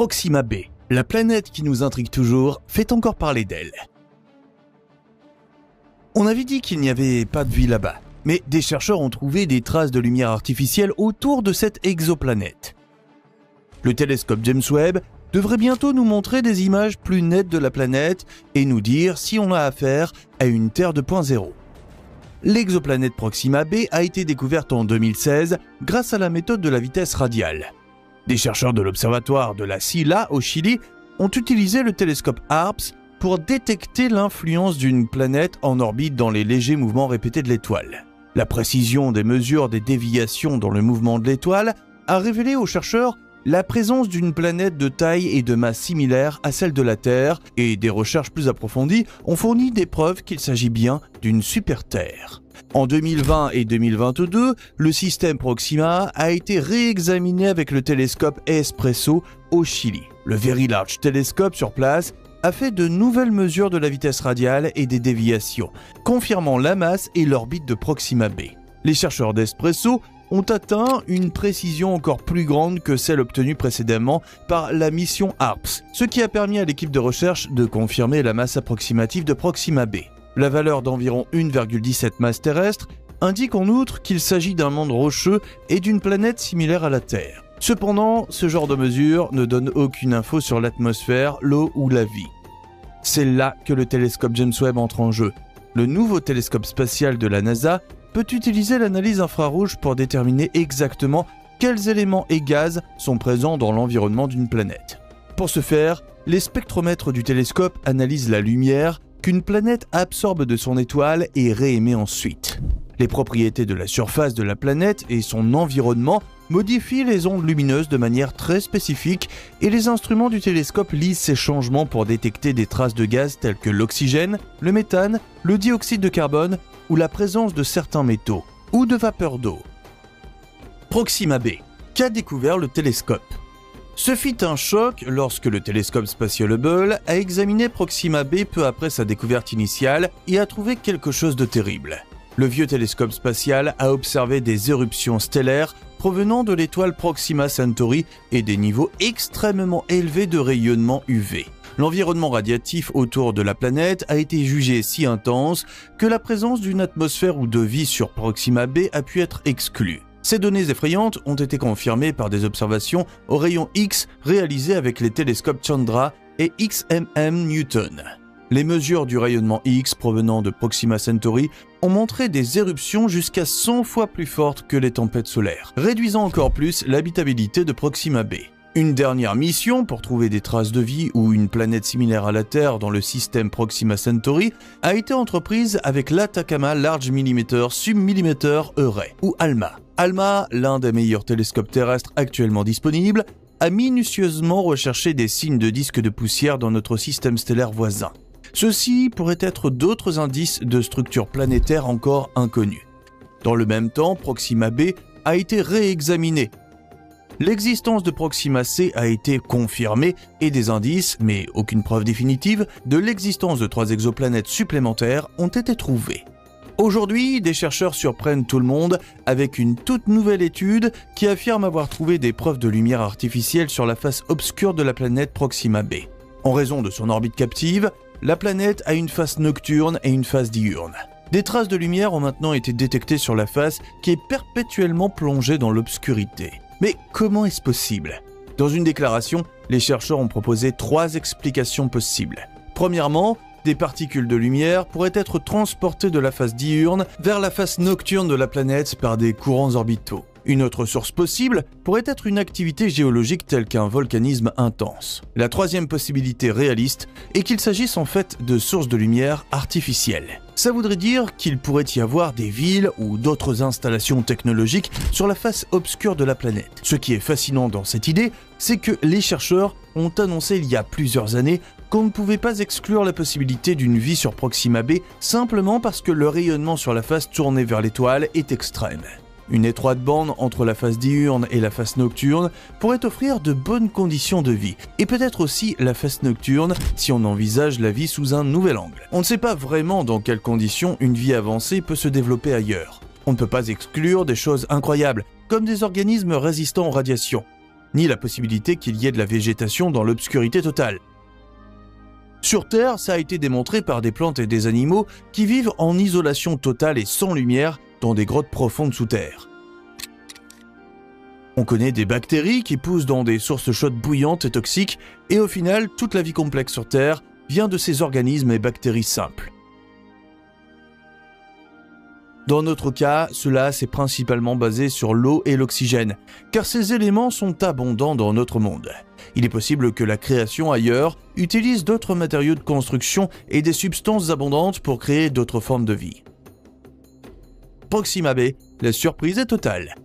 Proxima b, la planète qui nous intrigue toujours, fait encore parler d'elle. On avait dit qu'il n'y avait pas de vie là-bas, mais des chercheurs ont trouvé des traces de lumière artificielle autour de cette exoplanète. Le télescope James Webb devrait bientôt nous montrer des images plus nettes de la planète et nous dire si on a affaire à une Terre 2.0. L'exoplanète Proxima b a été découverte en 2016 grâce à la méthode de la vitesse radiale. Des chercheurs de l'observatoire de la Silla au Chili ont utilisé le télescope HARPS pour détecter l'influence d'une planète en orbite dans les légers mouvements répétés de l'étoile. La précision des mesures des déviations dans le mouvement de l'étoile a révélé aux chercheurs la présence d'une planète de taille et de masse similaires à celle de la Terre, et des recherches plus approfondies ont fourni des preuves qu'il s'agit bien d'une super-Terre. En 2020 et 2022, le système Proxima a été réexaminé avec le télescope Espresso au Chili. Le Very Large Telescope sur place a fait de nouvelles mesures de la vitesse radiale et des déviations, confirmant la masse et l'orbite de Proxima b. Les chercheurs d'Espresso ont atteint une précision encore plus grande que celle obtenue précédemment par la mission HARPS, ce qui a permis à l'équipe de recherche de confirmer la masse approximative de Proxima b. La valeur d'environ 1,17 masse terrestre indique en outre qu'il s'agit d'un monde rocheux et d'une planète similaire à la Terre. Cependant, ce genre de mesure ne donne aucune info sur l'atmosphère, l'eau ou la vie. C'est là que le télescope James Webb entre en jeu. Le nouveau télescope spatial de la NASA peut utiliser l'analyse infrarouge pour déterminer exactement quels éléments et gaz sont présents dans l'environnement d'une planète. Pour ce faire, les spectromètres du télescope analysent la lumière qu'une planète absorbe de son étoile et réémet ensuite. Les propriétés de la surface de la planète et son environnement modifient les ondes lumineuses de manière très spécifique et les instruments du télescope lisent ces changements pour détecter des traces de gaz tels que l'oxygène, le méthane, le dioxyde de carbone ou la présence de certains métaux, ou de vapeur d'eau. Proxima b, qu'a découvert le télescope ? Ce fut un choc lorsque le télescope spatial Hubble a examiné Proxima b peu après sa découverte initiale et a trouvé quelque chose de terrible. Le vieux télescope spatial a observé des éruptions stellaires provenant de l'étoile Proxima Centauri et des niveaux extrêmement élevés de rayonnement UV. L'environnement radiatif autour de la planète a été jugé si intense que la présence d'une atmosphère ou de vie sur Proxima b a pu être exclue. Ces données effrayantes ont été confirmées par des observations aux rayons X réalisées avec les télescopes Chandra et XMM Newton. Les mesures du rayonnement X provenant de Proxima Centauri ont montré des éruptions jusqu'à 100 fois plus fortes que les tempêtes solaires, réduisant encore plus l'habitabilité de Proxima b. Une dernière mission pour trouver des traces de vie ou une planète similaire à la Terre dans le système Proxima Centauri a été entreprise avec l'Atacama Large Millimeter Submillimeter Array, ou ALMA. ALMA, l'un des meilleurs télescopes terrestres actuellement disponibles, a minutieusement recherché des signes de disques de poussière dans notre système stellaire voisin. Ceux-ci pourraient être d'autres indices de structures planétaires encore inconnues. Dans le même temps, Proxima b a été réexaminé. L'existence de Proxima c a été confirmée et des indices, mais aucune preuve définitive, de l'existence de 3 exoplanètes supplémentaires ont été trouvés. Aujourd'hui, des chercheurs surprennent tout le monde avec une toute nouvelle étude qui affirme avoir trouvé des preuves de lumière artificielle sur la face obscure de la planète Proxima b. En raison de son orbite captive, la planète a une face nocturne et une face diurne. Des traces de lumière ont maintenant été détectées sur la face qui est perpétuellement plongée dans l'obscurité. Mais comment est-ce possible ? Dans une déclaration, les chercheurs ont proposé 3 explications possibles. Premièrement, des particules de lumière pourraient être transportées de la face diurne vers la face nocturne de la planète par des courants orbitaux. Une autre source possible pourrait être une activité géologique telle qu'un volcanisme intense. La 3e possibilité réaliste est qu'il s'agisse en fait de sources de lumière artificielles. Ça voudrait dire qu'il pourrait y avoir des villes ou d'autres installations technologiques sur la face obscure de la planète. Ce qui est fascinant dans cette idée, c'est que les chercheurs ont annoncé il y a plusieurs années qu'on ne pouvait pas exclure la possibilité d'une vie sur Proxima b simplement parce que le rayonnement sur la face tournée vers l'étoile est extrême. Une étroite bande entre la face diurne et la face nocturne pourrait offrir de bonnes conditions de vie, et peut-être aussi la face nocturne si on envisage la vie sous un nouvel angle. On ne sait pas vraiment dans quelles conditions une vie avancée peut se développer ailleurs. On ne peut pas exclure des choses incroyables, comme des organismes résistants aux radiations. ni la possibilité qu'il y ait de la végétation dans l'obscurité totale. Sur Terre, ça a été démontré par des plantes et des animaux qui vivent en isolation totale et sans lumière dans des grottes profondes sous terre. On connaît des bactéries qui poussent dans des sources chaudes bouillantes et toxiques, et au final, toute la vie complexe sur Terre vient de ces organismes et bactéries simples. Dans notre cas, cela s'est principalement basé sur l'eau et l'oxygène, car ces éléments sont abondants dans notre monde. Il est possible que la création ailleurs utilise d'autres matériaux de construction et des substances abondantes pour créer d'autres formes de vie. Proxima b, la surprise est totale.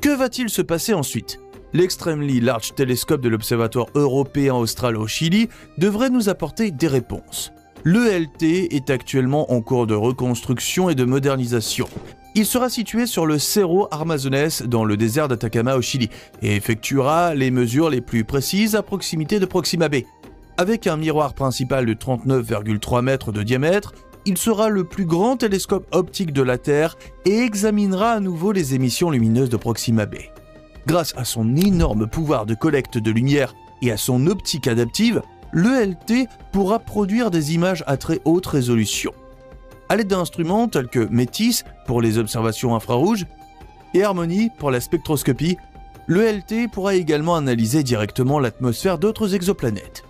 Que va-t-il se passer ensuite ? L'Extremely Large Telescope de l'Observatoire européen austral au Chili devrait nous apporter des réponses. L'ELT est actuellement en cours de reconstruction et de modernisation. Il sera situé sur le Cerro Armazones dans le désert d'Atacama au Chili et effectuera les mesures les plus précises à proximité de Proxima b. Avec un miroir principal de 39,3 mètres de diamètre, il sera le plus grand télescope optique de la Terre et examinera à nouveau les émissions lumineuses de Proxima b. Grâce à son énorme pouvoir de collecte de lumière et à son optique adaptive, l'ELT pourra produire des images à très haute résolution. À l'aide d'instruments tels que METIS pour les observations infrarouges et Harmony pour la spectroscopie, l'ELT pourra également analyser directement l'atmosphère d'autres exoplanètes.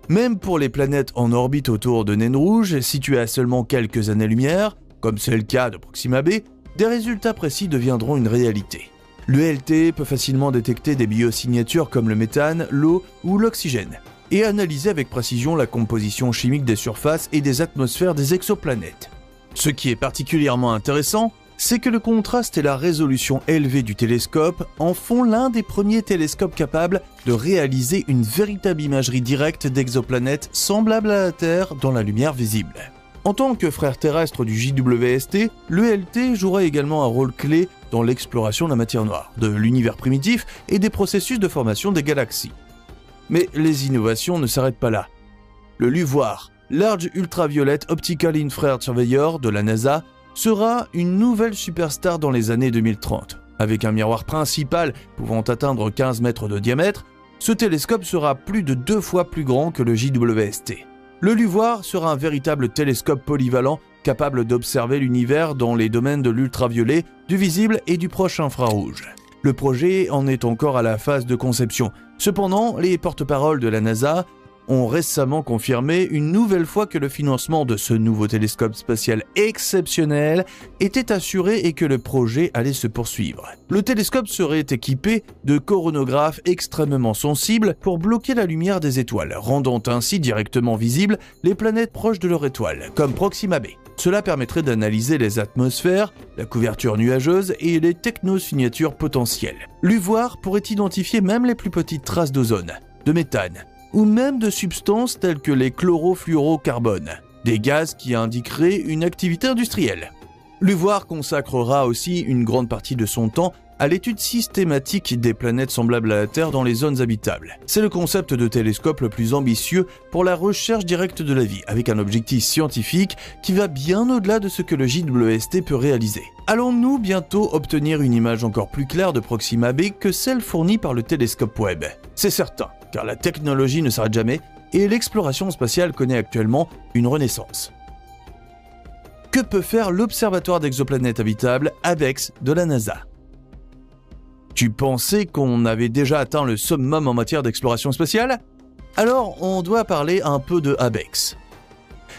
Même pour les planètes en orbite autour de naines rouges, situées à seulement quelques années-lumière, comme c'est le cas de Proxima b, des résultats précis deviendront une réalité. L'ELT peut facilement détecter des biosignatures comme le méthane, l'eau ou l'oxygène, et analyser avec précision la composition chimique des surfaces et des atmosphères des exoplanètes. Ce qui est particulièrement intéressant, c'est que le contraste et la résolution élevée du télescope en font l'un des premiers télescopes capables de réaliser une véritable imagerie directe d'exoplanètes semblables à la Terre dans la lumière visible. En tant que frère terrestre du JWST, l'ELT jouera également un rôle clé dans l'exploration de la matière noire, de l'univers primitif et des processus de formation des galaxies. Mais les innovations ne s'arrêtent pas là. Le LUVOIR, Large Ultraviolet Optical Infrared Surveyor de la NASA, sera une nouvelle superstar dans les années 2030. Avec un miroir principal pouvant atteindre 15 mètres de diamètre, ce télescope sera plus de 2 fois plus grand que le JWST. Le LUVOIR sera un véritable télescope polyvalent capable d'observer l'univers dans les domaines de l'ultraviolet, du visible et du proche infrarouge. Le projet en est encore à la phase de conception. Cependant, les porte-paroles de la NASA ont récemment confirmé une nouvelle fois que le financement de ce nouveau télescope spatial exceptionnel était assuré et que le projet allait se poursuivre. Le télescope serait équipé de coronographes extrêmement sensibles pour bloquer la lumière des étoiles, rendant ainsi directement visibles les planètes proches de leur étoile, comme Proxima b. Cela permettrait d'analyser les atmosphères, la couverture nuageuse et les technosignatures potentielles. LUVOIR pourrait identifier même les plus petites traces d'ozone, de méthane, ou même de substances telles que les chlorofluorocarbones, des gaz qui indiqueraient une activité industrielle. LUVOIR consacrera aussi une grande partie de son temps à l'étude systématique des planètes semblables à la Terre dans les zones habitables. C'est le concept de télescope le plus ambitieux pour la recherche directe de la vie, avec un objectif scientifique qui va bien au-delà de ce que le JWST peut réaliser. Allons-nous bientôt obtenir une image encore plus claire de Proxima b que celle fournie par le télescope Webb ? C'est certain, car la technologie ne s'arrête jamais et l'exploration spatiale connaît actuellement une renaissance. Que peut faire l'Observatoire d'exoplanètes habitables ABEX de la NASA ? Tu pensais qu'on avait déjà atteint le summum en matière d'exploration spatiale ? Alors, on doit parler un peu de ABEX.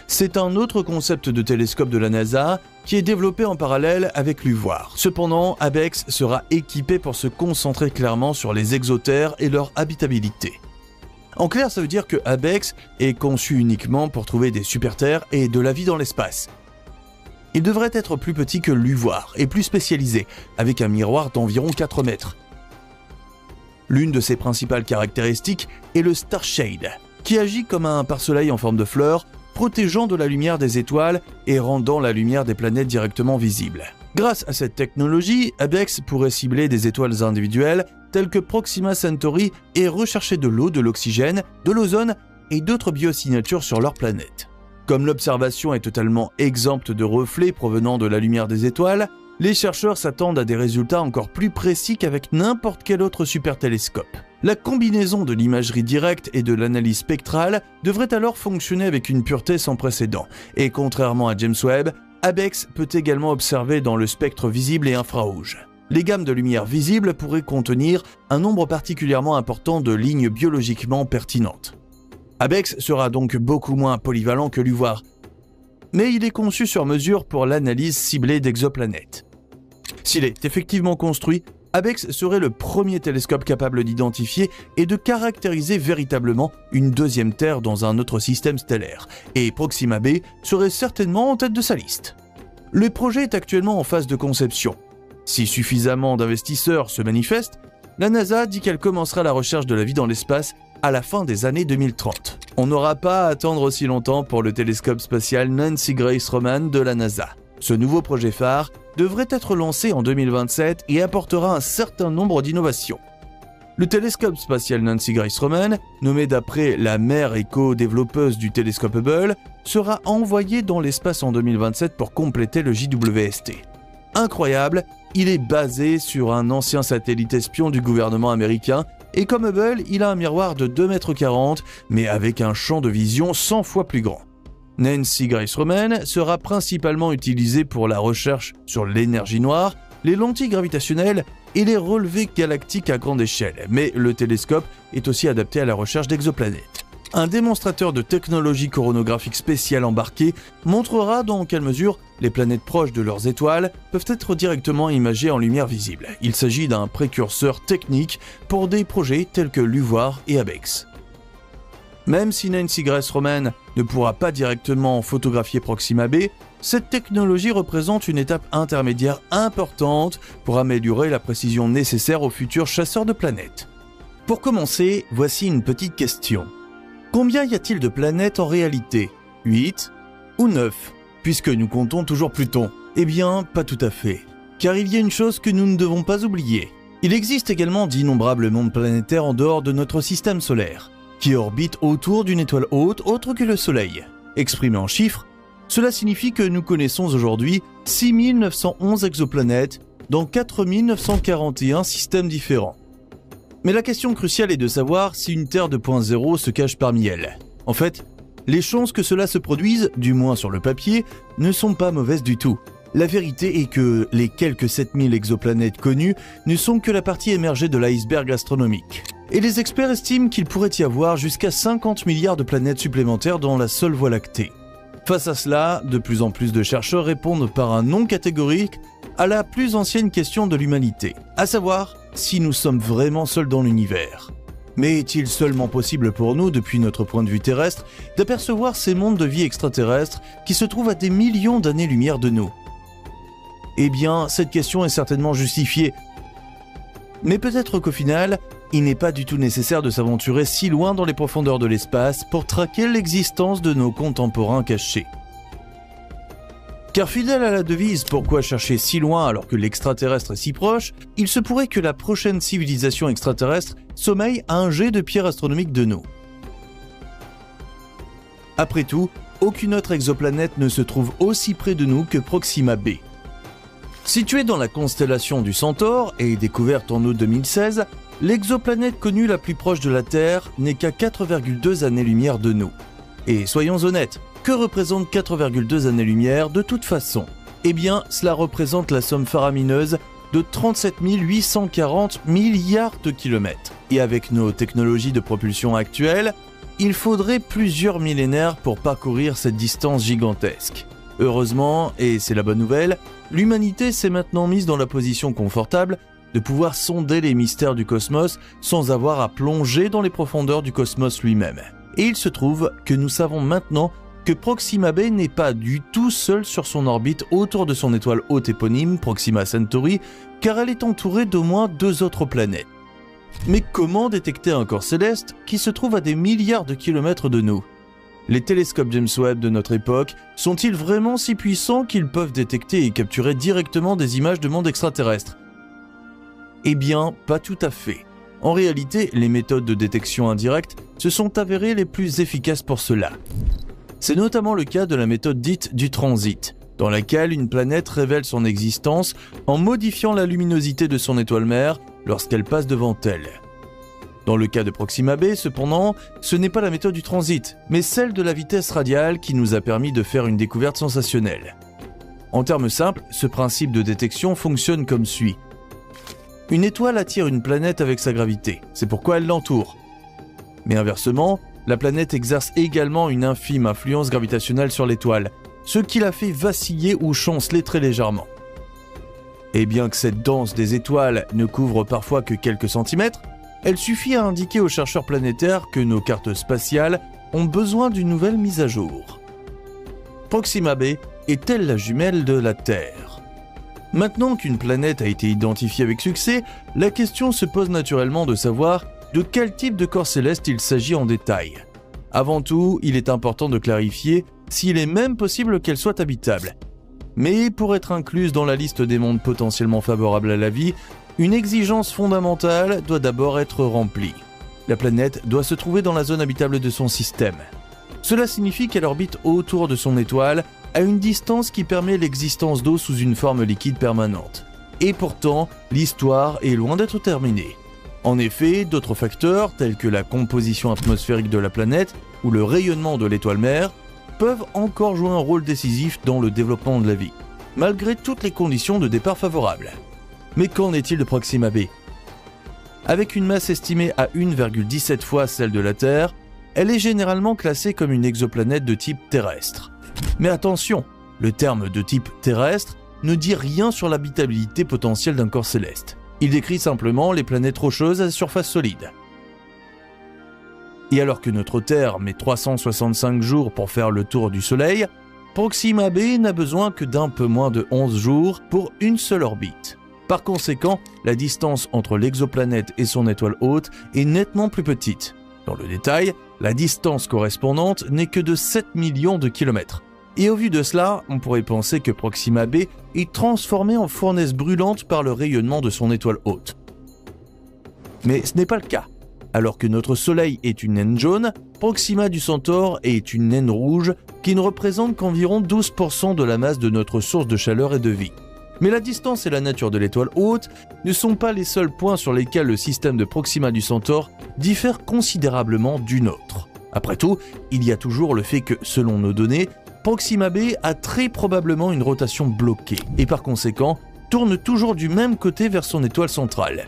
C'est un autre concept de télescope de la NASA qui est développé en parallèle avec LUVOIR. Cependant, ABEX sera équipé pour se concentrer clairement sur les exotères et leur habitabilité. En clair, ça veut dire que ABEX est conçu uniquement pour trouver des super-terres et de la vie dans l'espace. Il devrait être plus petit que LUVOIR et plus spécialisé, avec un miroir d'environ 4 mètres. L'une de ses principales caractéristiques est le Starshade, qui agit comme un pare-soleil en forme de fleur, protégeant de la lumière des étoiles et rendant la lumière des planètes directement visible. Grâce à cette technologie, ABEX pourrait cibler des étoiles individuelles telles que Proxima Centauri et rechercher de l'eau, de l'oxygène, de l'ozone et d'autres biosignatures sur leur planète. Comme l'observation est totalement exempte de reflets provenant de la lumière des étoiles, Les chercheurs s'attendent à des résultats encore plus précis qu'avec n'importe quel autre supertélescope. La combinaison de l'imagerie directe et de l'analyse spectrale devrait alors fonctionner avec une pureté sans précédent. Et contrairement à James Webb, ABEX peut également observer dans le spectre visible et infrarouge. Les gammes de lumière visible pourraient contenir un nombre particulièrement important de lignes biologiquement pertinentes. ABEX sera donc beaucoup moins polyvalent que l'UVOIR, mais il est conçu sur mesure pour l'analyse ciblée d'exoplanètes. S'il est effectivement construit, ABEX serait le premier télescope capable d'identifier et de caractériser véritablement une deuxième Terre dans un autre système stellaire, et Proxima b serait certainement en tête de sa liste. Le projet est actuellement en phase de conception. Si suffisamment d'investisseurs se manifestent, la NASA dit qu'elle commencera la recherche de la vie dans l'espace à la fin des années 2030. On n'aura pas à attendre aussi longtemps pour le télescope spatial Nancy Grace Roman de la NASA. Ce nouveau projet phare devrait être lancé en 2027 et apportera un certain nombre d'innovations. Le télescope spatial Nancy Grace Roman, nommé d'après la mère et co-développeuse du télescope Hubble, sera envoyé dans l'espace en 2027 pour compléter le JWST. Incroyable, il est basé sur un ancien satellite espion du gouvernement américain et comme Hubble, il a un miroir de 2,40 m mais avec un champ de vision 100 fois plus grand. Nancy Grace Roman sera principalement utilisé pour la recherche sur l'énergie noire, les lentilles gravitationnelles et les relevés galactiques à grande échelle, mais le télescope est aussi adapté à la recherche d'exoplanètes. Un démonstrateur de technologie coronographique spéciale embarqué montrera dans quelle mesure les planètes proches de leurs étoiles peuvent être directement imagées en lumière visible. Il s'agit d'un précurseur technique pour des projets tels que l'UVOIR et ABEX. Même si Nancy Grace Roman ne pourra pas directement photographier Proxima b, cette technologie représente une étape intermédiaire importante pour améliorer la précision nécessaire aux futurs chasseurs de planètes. Pour commencer, voici une petite question. Combien y a-t-il de planètes en réalité ? 8 ou 9 ? Puisque nous comptons toujours Pluton. Eh bien, pas tout à fait. Car il y a une chose que nous ne devons pas oublier. Il existe également d'innombrables mondes planétaires en dehors de notre système solaire, qui orbitent autour d'une étoile haute autre que le Soleil. Exprimé en chiffres, cela signifie que nous connaissons aujourd'hui 6911 exoplanètes dans 4941 systèmes différents. Mais la question cruciale est de savoir si une Terre 2.0 se cache parmi elles. En fait, les chances que cela se produise, du moins sur le papier, ne sont pas mauvaises du tout. La vérité est que les quelques 7000 exoplanètes connues ne sont que la partie émergée de l'iceberg astronomique. Et les experts estiment qu'il pourrait y avoir jusqu'à 50 milliards de planètes supplémentaires dans la seule Voie lactée. Face à cela, de plus en plus de chercheurs répondent par un non catégorique à la plus ancienne question de l'humanité, à savoir si nous sommes vraiment seuls dans l'univers. Mais est-il seulement possible pour nous, depuis notre point de vue terrestre, d'apercevoir ces mondes de vie extraterrestres qui se trouvent à des millions d'années-lumière de nous ? Eh bien, cette question est certainement justifiée. Mais peut-être qu'au final, il n'est pas du tout nécessaire de s'aventurer si loin dans les profondeurs de l'espace pour traquer l'existence de nos contemporains cachés. Car fidèle à la devise « Pourquoi chercher si loin alors que l'extraterrestre est si proche ?», il se pourrait que la prochaine civilisation extraterrestre sommeille à un jet de pierre astronomique de nous. Après tout, aucune autre exoplanète ne se trouve aussi près de nous que Proxima b. Située dans la constellation du Centaure et découverte en août 2016, l'exoplanète connue la plus proche de la Terre n'est qu'à 4,2 années-lumière de nous. Et soyons honnêtes, que représente 4,2 années-lumière de toute façon ? Eh bien, cela représente la somme faramineuse de 37 840 milliards de kilomètres. Et avec nos technologies de propulsion actuelles, il faudrait plusieurs millénaires pour parcourir cette distance gigantesque. Heureusement, et c'est la bonne nouvelle, l'humanité s'est maintenant mise dans la position confortable de pouvoir sonder les mystères du cosmos sans avoir à plonger dans les profondeurs du cosmos lui-même. Et il se trouve que nous savons maintenant que Proxima b n'est pas du tout seule sur son orbite autour de son étoile haute éponyme, Proxima Centauri, car elle est entourée d'au moins 2 autres planètes. Mais comment détecter un corps céleste qui se trouve à des milliards de kilomètres de nous ? Les télescopes James Webb de notre époque sont-ils vraiment si puissants qu'ils peuvent détecter et capturer directement des images de mondes extraterrestres ? Eh bien, pas tout à fait. En réalité, les méthodes de détection indirecte se sont avérées les plus efficaces pour cela. C'est notamment le cas de la méthode dite du transit, dans laquelle une planète révèle son existence en modifiant la luminosité de son étoile mère lorsqu'elle passe devant elle. Dans le cas de Proxima b, cependant, ce n'est pas la méthode du transit, mais celle de la vitesse radiale qui nous a permis de faire une découverte sensationnelle. En termes simples, ce principe de détection fonctionne comme suit. Une étoile attire une planète avec sa gravité, c'est pourquoi elle l'entoure. Mais inversement, la planète exerce également une infime influence gravitationnelle sur l'étoile, ce qui la fait vaciller ou chanceler très légèrement. Et bien que cette danse des étoiles ne couvre parfois que quelques centimètres, elle suffit à indiquer aux chercheurs planétaires que nos cartes spatiales ont besoin d'une nouvelle mise à jour. Proxima b est-elle la jumelle de la Terre ? Maintenant qu'une planète a été identifiée avec succès, la question se pose naturellement de savoir de quel type de corps céleste il s'agit en détail. Avant tout, il est important de clarifier s'il est même possible qu'elle soit habitable. Mais pour être incluse dans la liste des mondes potentiellement favorables à la vie, une exigence fondamentale doit d'abord être remplie. La planète doit se trouver dans la zone habitable de son système. Cela signifie qu'elle orbite autour de son étoile à une distance qui permet l'existence d'eau sous une forme liquide permanente. Et pourtant, l'histoire est loin d'être terminée. En effet, d'autres facteurs, tels que la composition atmosphérique de la planète ou le rayonnement de l'étoile mère, peuvent encore jouer un rôle décisif dans le développement de la vie, malgré toutes les conditions de départ favorables. Mais qu'en est-il de Proxima b ? Avec une masse estimée à 1,17 fois celle de la Terre, elle est généralement classée comme une exoplanète de type terrestre. Mais attention, le terme de type terrestre ne dit rien sur l'habitabilité potentielle d'un corps céleste. Il décrit simplement les planètes rocheuses à surface solide. Et alors que notre Terre met 365 jours pour faire le tour du Soleil, Proxima b n'a besoin que d'un peu moins de 11 jours pour une seule orbite. Par conséquent, la distance entre l'exoplanète et son étoile hôte est nettement plus petite. Dans le détail, la distance correspondante n'est que de 7 millions de kilomètres. Et au vu de cela, on pourrait penser que Proxima b est transformée en fournaise brûlante par le rayonnement de son étoile hôte. Mais ce n'est pas le cas. Alors que notre Soleil est une naine jaune, Proxima du Centaure est une naine rouge qui ne représente qu'environ 12% de la masse de notre source de chaleur et de vie. Mais la distance et la nature de l'étoile hôte ne sont pas les seuls points sur lesquels le système de Proxima du Centaure diffère considérablement du nôtre. Après tout, il y a toujours le fait que, selon nos données, Proxima b a très probablement une rotation bloquée et par conséquent tourne toujours du même côté vers son étoile centrale.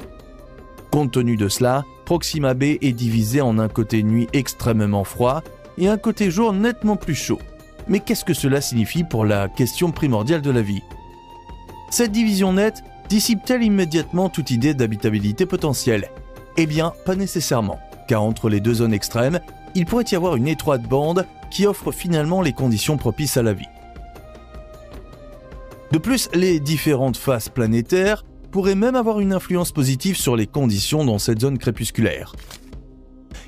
Compte tenu de cela, Proxima b est divisé en un côté nuit extrêmement froid et un côté jour nettement plus chaud. Mais qu'est-ce que cela signifie pour la question primordiale de la vie ? Cette division nette dissipe-t-elle immédiatement toute idée d'habitabilité potentielle ? Eh bien, pas nécessairement, car entre les deux zones extrêmes, il pourrait y avoir une étroite bande qui offre finalement les conditions propices à la vie. De plus, les différentes phases planétaires pourraient même avoir une influence positive sur les conditions dans cette zone crépusculaire.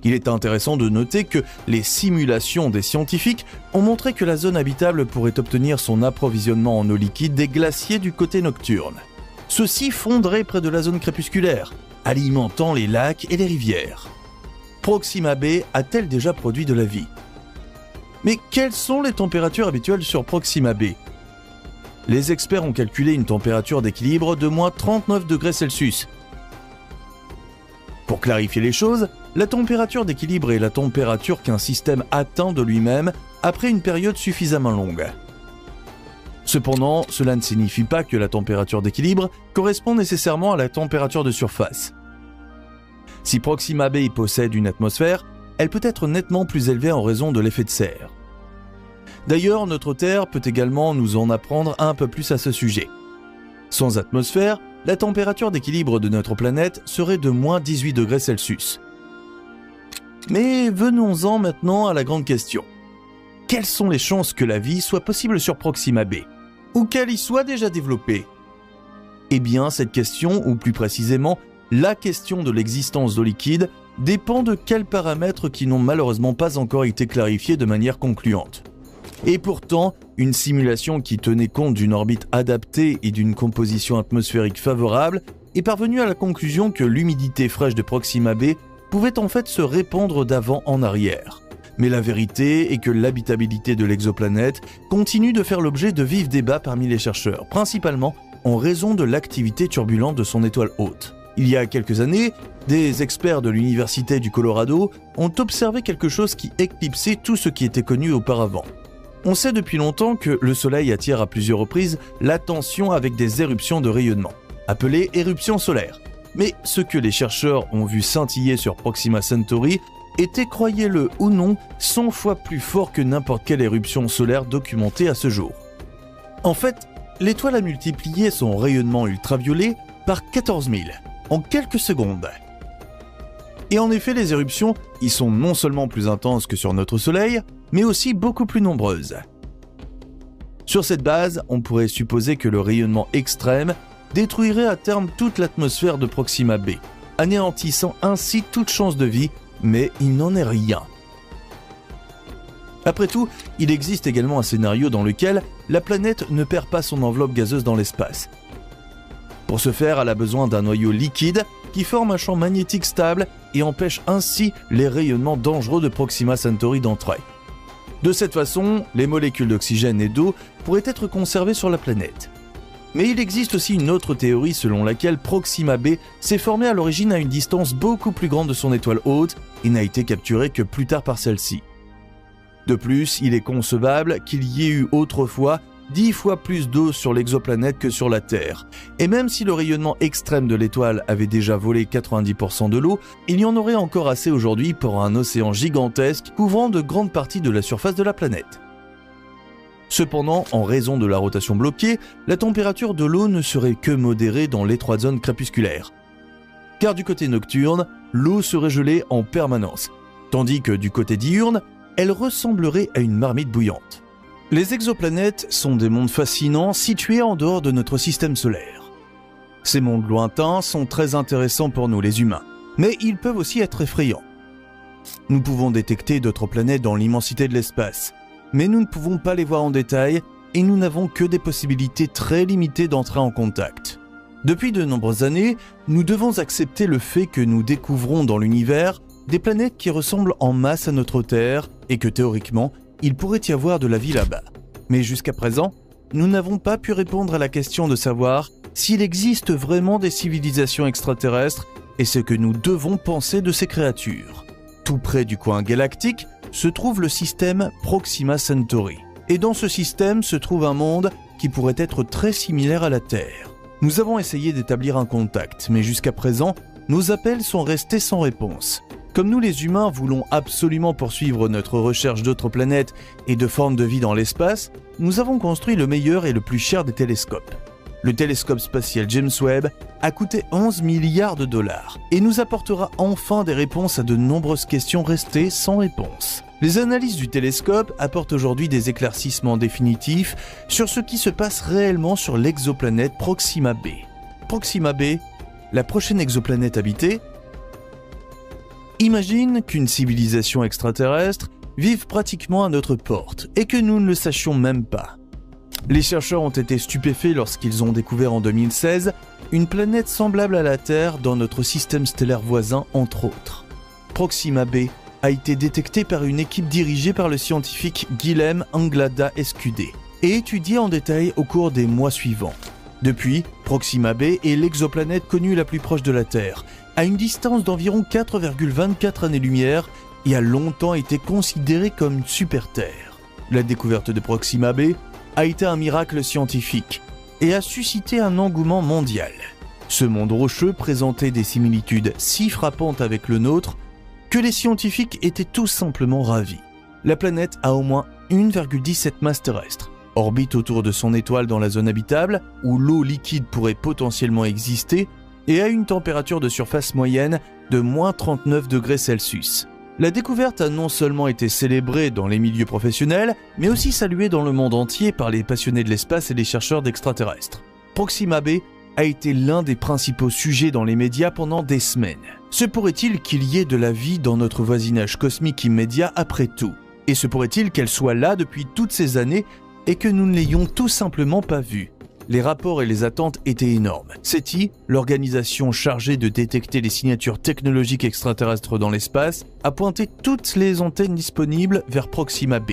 Il est intéressant de noter que les simulations des scientifiques ont montré que la zone habitable pourrait obtenir son approvisionnement en eau liquide des glaciers du côté nocturne. Ceux-ci fonderaient près de la zone crépusculaire, alimentant les lacs et les rivières. Proxima b a-t-elle déjà produit de la vie ? Mais quelles sont les températures habituelles sur Proxima b ? Les experts ont calculé une température d'équilibre de moins 39 degrés Celsius. Pour clarifier les choses, la température d'équilibre est la température qu'un système atteint de lui-même après une période suffisamment longue. Cependant, cela ne signifie pas que la température d'équilibre correspond nécessairement à la température de surface. Si Proxima b possède une atmosphère, elle peut être nettement plus élevée en raison de l'effet de serre. D'ailleurs, notre Terre peut également nous en apprendre un peu plus à ce sujet. Sans atmosphère, la température d'équilibre de notre planète serait de moins 18 degrés Celsius. Mais venons-en maintenant à la grande question. Quelles sont les chances que la vie soit possible sur Proxima b ? Ou qu'elle y soit déjà développée ? Eh bien, cette question, ou plus précisément, la question de l'existence d'eau liquide, dépend de quels paramètres qui n'ont malheureusement pas encore été clarifiés de manière concluante. Et pourtant, une simulation qui tenait compte d'une orbite adaptée et d'une composition atmosphérique favorable est parvenue à la conclusion que l'humidité fraîche de Proxima b pouvait en fait se répandre d'avant en arrière. Mais la vérité est que l'habitabilité de l'exoplanète continue de faire l'objet de vifs débats parmi les chercheurs, principalement en raison de l'activité turbulente de son étoile hôte. Il y a quelques années, des experts de l'Université du Colorado ont observé quelque chose qui éclipsait tout ce qui était connu auparavant. On sait depuis longtemps que le Soleil attire à plusieurs reprises l'attention avec des éruptions de rayonnement, appelées éruptions solaires. Mais ce que les chercheurs ont vu scintiller sur Proxima Centauri était, croyez-le ou non, 100 fois plus fort que n'importe quelle éruption solaire documentée à ce jour. En fait, l'étoile a multiplié son rayonnement ultraviolet par 14 000 en quelques secondes. Et en effet, les éruptions y sont non seulement plus intenses que sur notre Soleil, mais aussi beaucoup plus nombreuses. Sur cette base, on pourrait supposer que le rayonnement extrême détruirait à terme toute l'atmosphère de Proxima b, anéantissant ainsi toute chance de vie, mais il n'en est rien. Après tout, il existe également un scénario dans lequel la planète ne perd pas son enveloppe gazeuse dans l'espace. Pour ce faire, elle a besoin d'un noyau liquide qui forme un champ magnétique stable et empêche ainsi les rayonnements dangereux de Proxima Centauri d'entrer. De cette façon, les molécules d'oxygène et d'eau pourraient être conservées sur la planète. Mais il existe aussi une autre théorie selon laquelle Proxima b s'est formée à l'origine à une distance beaucoup plus grande de son étoile hôte et n'a été capturée que plus tard par celle-ci. De plus, il est concevable qu'il y ait eu autrefois 10 fois plus d'eau sur l'exoplanète que sur la Terre. Et même si le rayonnement extrême de l'étoile avait déjà volé 90% de l'eau, il y en aurait encore assez aujourd'hui pour un océan gigantesque couvrant de grandes parties de la surface de la planète. Cependant, en raison de la rotation bloquée, la température de l'eau ne serait que modérée dans l'étroite zone crépusculaire. Car du côté nocturne, l'eau serait gelée en permanence, tandis que du côté diurne, elle ressemblerait à une marmite bouillante. Les exoplanètes sont des mondes fascinants situés en dehors de notre système solaire. Ces mondes lointains sont très intéressants pour nous les humains, mais ils peuvent aussi être effrayants. Nous pouvons détecter d'autres planètes dans l'immensité de l'espace, mais nous ne pouvons pas les voir en détail et nous n'avons que des possibilités très limitées d'entrer en contact. Depuis de nombreuses années, nous devons accepter le fait que nous découvrons dans l'univers des planètes qui ressemblent en masse à notre Terre et que théoriquement, il pourrait y avoir de la vie là-bas. Mais jusqu'à présent, nous n'avons pas pu répondre à la question de savoir s'il existe vraiment des civilisations extraterrestres et ce que nous devons penser de ces créatures. Tout près du coin galactique se trouve le système Proxima Centauri. Et dans ce système se trouve un monde qui pourrait être très similaire à la Terre. Nous avons essayé d'établir un contact, mais jusqu'à présent, nos appels sont restés sans réponse. Comme nous les humains voulons absolument poursuivre notre recherche d'autres planètes et de formes de vie dans l'espace, nous avons construit le meilleur et le plus cher des télescopes. Le télescope spatial James Webb a coûté 11 milliards de dollars et nous apportera enfin des réponses à de nombreuses questions restées sans réponse. Les analyses du télescope apportent aujourd'hui des éclaircissements définitifs sur ce qui se passe réellement sur l'exoplanète Proxima b. Proxima b, la prochaine exoplanète habitée. Imagine qu'une civilisation extraterrestre vive pratiquement à notre porte et que nous ne le sachions même pas. Les chercheurs ont été stupéfaits lorsqu'ils ont découvert en 2016 une planète semblable à la Terre dans notre système stellaire voisin entre autres. Proxima b a été détectée par une équipe dirigée par le scientifique Guilhem Anglada SQD et étudiée en détail au cours des mois suivants. Depuis, Proxima b est l'exoplanète connue la plus proche de la Terre, à une distance d'environ 4,24 années-lumière et a longtemps été considérée comme une super-Terre. La découverte de Proxima b a été un miracle scientifique et a suscité un engouement mondial. Ce monde rocheux présentait des similitudes si frappantes avec le nôtre que les scientifiques étaient tout simplement ravis. La planète a au moins 1,17 masses terrestres, orbite autour de son étoile dans la zone habitable où l'eau liquide pourrait potentiellement exister et a une température de surface moyenne de -39 degrés Celsius. La découverte a non seulement été célébrée dans les milieux professionnels, mais aussi saluée dans le monde entier par les passionnés de l'espace et les chercheurs d'extraterrestres. Proxima b a été l'un des principaux sujets dans les médias pendant des semaines. Se pourrait-il qu'il y ait de la vie dans notre voisinage cosmique immédiat après tout? Et se pourrait-il qu'elle soit là depuis toutes ces années et que nous ne l'ayons tout simplement pas vue? les rapports et les attentes étaient énormes. SETI, l'organisation chargée de détecter les signatures technologiques extraterrestres dans l'espace, a pointé toutes les antennes disponibles vers Proxima b.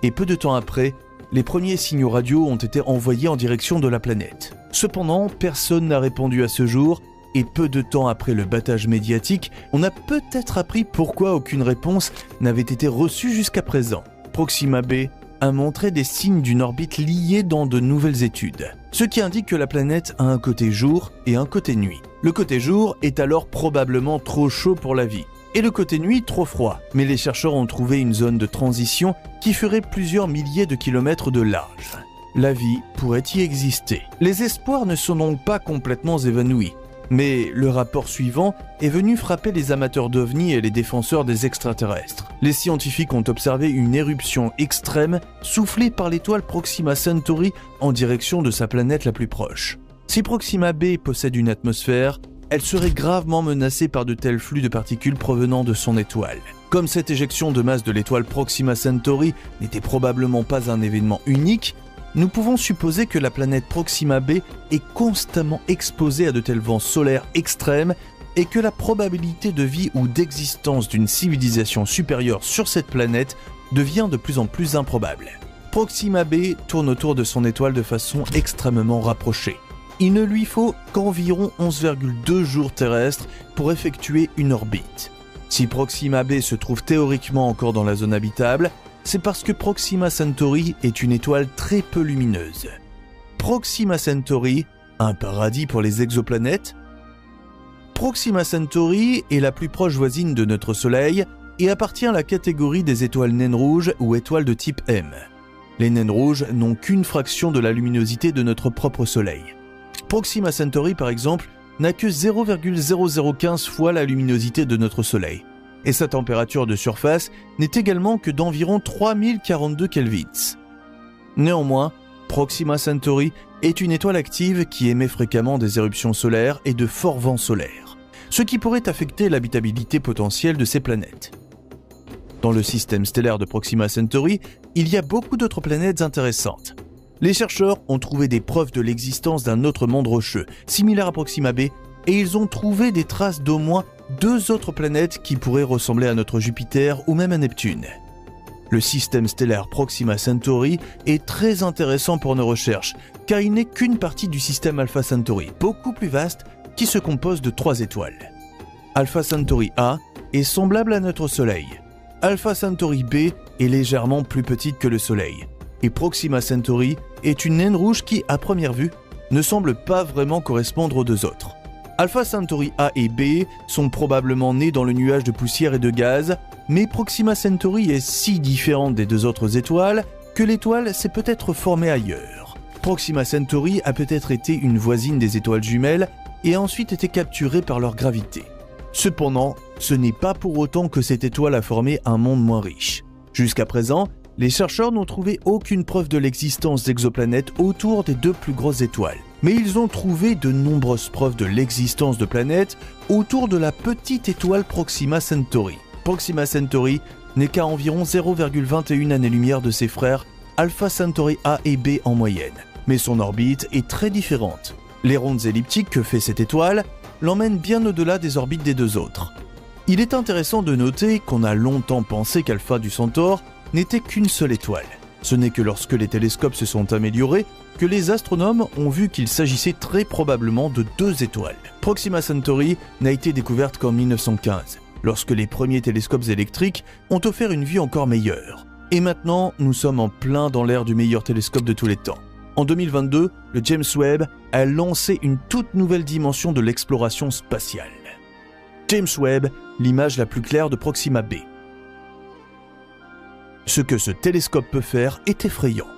Et peu de temps après, les premiers signaux radio ont été envoyés en direction de la planète. Cependant, personne n'a répondu à ce jour, et peu de temps après le battage médiatique, on a peut-être appris pourquoi aucune réponse n'avait été reçue jusqu'à présent. Proxima b a montré des signes d'une orbite liée dans de nouvelles études, ce qui indique que la planète a un côté jour et un côté nuit. Le côté jour est alors probablement trop chaud pour la vie, et le côté nuit trop froid, mais les chercheurs ont trouvé une zone de transition qui ferait plusieurs milliers de kilomètres de large. La vie pourrait y exister. Les espoirs ne sont donc pas complètement évanouis, mais le rapport suivant est venu frapper les amateurs d'OVNI et les défenseur des extraterrestres. Les scientifiques ont observé une éruption extrême soufflée par l'étoile Proxima Centauri en direction de sa planète la plus proche. Si Proxima b possède une atmosphère, elle serait gravement menacée par de tels flux de particules provenant de son étoile. Comme cette éjection de masse de l'étoile Proxima Centauri n'était probablement pas un événement unique, nous pouvons supposer que la planète Proxima b est constamment exposée à de tels vents solaires extrêmes et que la probabilité de vie ou d'existence d'une civilisation supérieure sur cette planète devient de plus en plus improbable. Proxima b tourne autour de son étoile de façon extrêmement rapprochée. Il ne lui faut qu'environ 11,2 jours terrestres pour effectuer une orbite. Si Proxima b se trouve théoriquement encore dans la zone habitable, c'est parce que Proxima Centauri est une étoile très peu lumineuse. Proxima Centauri, un paradis pour les exoplanètes. Proxima Centauri est la plus proche voisine de notre Soleil et appartient à la catégorie des étoiles naines rouges ou étoiles de type M. Les naines rouges n'ont qu'une fraction de la luminosité de notre propre Soleil. Proxima Centauri, par exemple, n'a que 0,0015 fois la luminosité de notre Soleil. Et sa température de surface n'est également que d'environ 3042 kelvins. Néanmoins, Proxima Centauri est une étoile active qui émet fréquemment des éruptions solaires et de forts vents solaires, ce qui pourrait affecter l'habitabilité potentielle de ces planètes. Dans le système stellaire de Proxima Centauri, il y a beaucoup d'autres planètes intéressantes. Les chercheurs ont trouvé des preuves de l'existence d'un autre monde rocheux, similaire à Proxima b, et ils ont trouvé des traces d'au moins 2 autres planètes qui pourraient ressembler à notre Jupiter ou même à Neptune. Le système stellaire Proxima Centauri est très intéressant pour nos recherches, car il n'est qu'une partie du système Alpha Centauri, beaucoup plus vaste, qui se compose de 3 étoiles. Alpha Centauri A est semblable à notre Soleil. Alpha Centauri B est légèrement plus petite que le Soleil. Et Proxima Centauri est une naine rouge qui, à première vue, ne semble pas vraiment correspondre aux 2 autres. Alpha Centauri A et B sont probablement nés dans le nuage de poussière et de gaz, mais Proxima Centauri est si différente des 2 autres étoiles que l'étoile s'est peut-être formée ailleurs. Proxima Centauri a peut-être été une voisine des étoiles jumelles et a ensuite été capturée par leur gravité. Cependant, ce n'est pas pour autant que cette étoile a formé un monde moins riche. Jusqu'à présent, les chercheurs n'ont trouvé aucune preuve de l'existence d'exoplanètes autour des 2 plus grosses étoiles. Mais ils ont trouvé de nombreuses preuves de l'existence de planètes autour de la petite étoile Proxima Centauri. Proxima Centauri n'est qu'à environ 0,21 années-lumière de ses frères Alpha Centauri A et B en moyenne. Mais son orbite est très différente. Les rondes elliptiques que fait cette étoile l'emmènent bien au-delà des orbites des 2 autres. Il est intéressant de noter qu'on a longtemps pensé qu'Alpha du Centaure n'était qu'une seule étoile. Ce n'est que lorsque les télescopes se sont améliorés que les astronomes ont vu qu'il s'agissait très probablement de 2 étoiles. Proxima Centauri n'a été découverte qu'en 1915, lorsque les premiers télescopes électriques ont offert une vue encore meilleure. Et maintenant, nous sommes en plein dans l'ère du meilleur télescope de tous les temps. En 2022, le James Webb a lancé une toute nouvelle dimension de l'exploration spatiale. James Webb, l'image la plus claire de Proxima b. Ce que ce télescope peut faire est effrayant.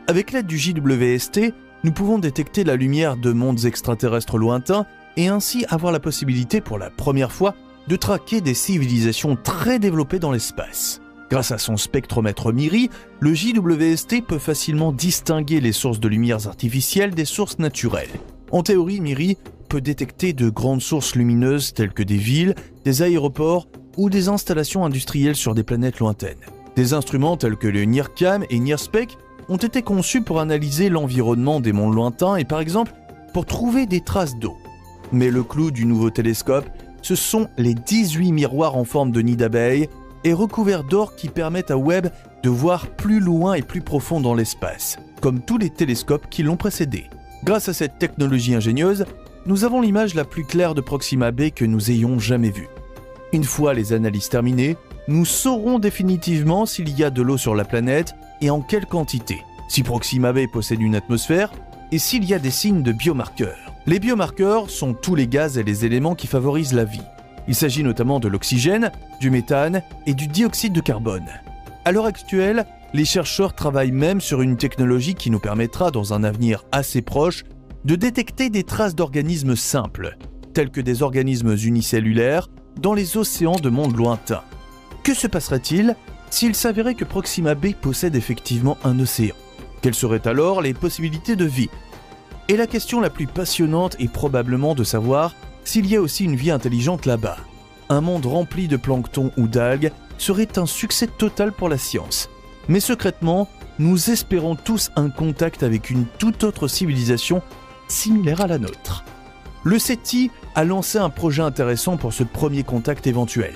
Avec l'aide du JWST, nous pouvons détecter la lumière de mondes extraterrestres lointains et ainsi avoir la possibilité pour la première fois de traquer des civilisations très développées dans l'espace. Grâce à son spectromètre MIRI, le JWST peut facilement distinguer les sources de lumières artificielles des sources naturelles. En théorie, MIRI peut détecter de grandes sources lumineuses telles que des villes, des aéroports ou des installations industrielles sur des planètes lointaines. Des instruments tels que le NIRCam et NIRSPEC ont été conçus pour analyser l'environnement des mondes lointains et par exemple pour trouver des traces d'eau. Mais le clou du nouveau télescope, ce sont les 18 miroirs en forme de nid d'abeille et recouverts d'or qui permettent à Webb de voir plus loin et plus profond dans l'espace, comme tous les télescopes qui l'ont précédé. Grâce à cette technologie ingénieuse, nous avons l'image la plus claire de Proxima b que nous ayons jamais vue. Une fois les analyses terminées, nous saurons définitivement s'il y a de l'eau sur la planète et en quelle quantité, si Proxima b possède une atmosphère et s'il y a des signes de biomarqueurs. Les biomarqueurs sont tous les gaz et les éléments qui favorisent la vie. Il s'agit notamment de l'oxygène, du méthane et du dioxyde de carbone. À l'heure actuelle, les chercheurs travaillent même sur une technologie qui nous permettra, dans un avenir assez proche, de détecter des traces d'organismes simples, tels que des organismes unicellulaires, dans les océans de mondes lointains. Que se passerait-il s'il s'avérait que Proxima b possède effectivement un océan? Quelles seraient alors les possibilités de vie? Et la question la plus passionnante est probablement de savoir s'il y a aussi une vie intelligente là-bas. Un monde rempli de plancton ou d'algues serait un succès total pour la science. Mais secrètement, nous espérons tous un contact avec une toute autre civilisation similaire à la nôtre. Le SETI a lancé un projet intéressant pour ce premier contact éventuel.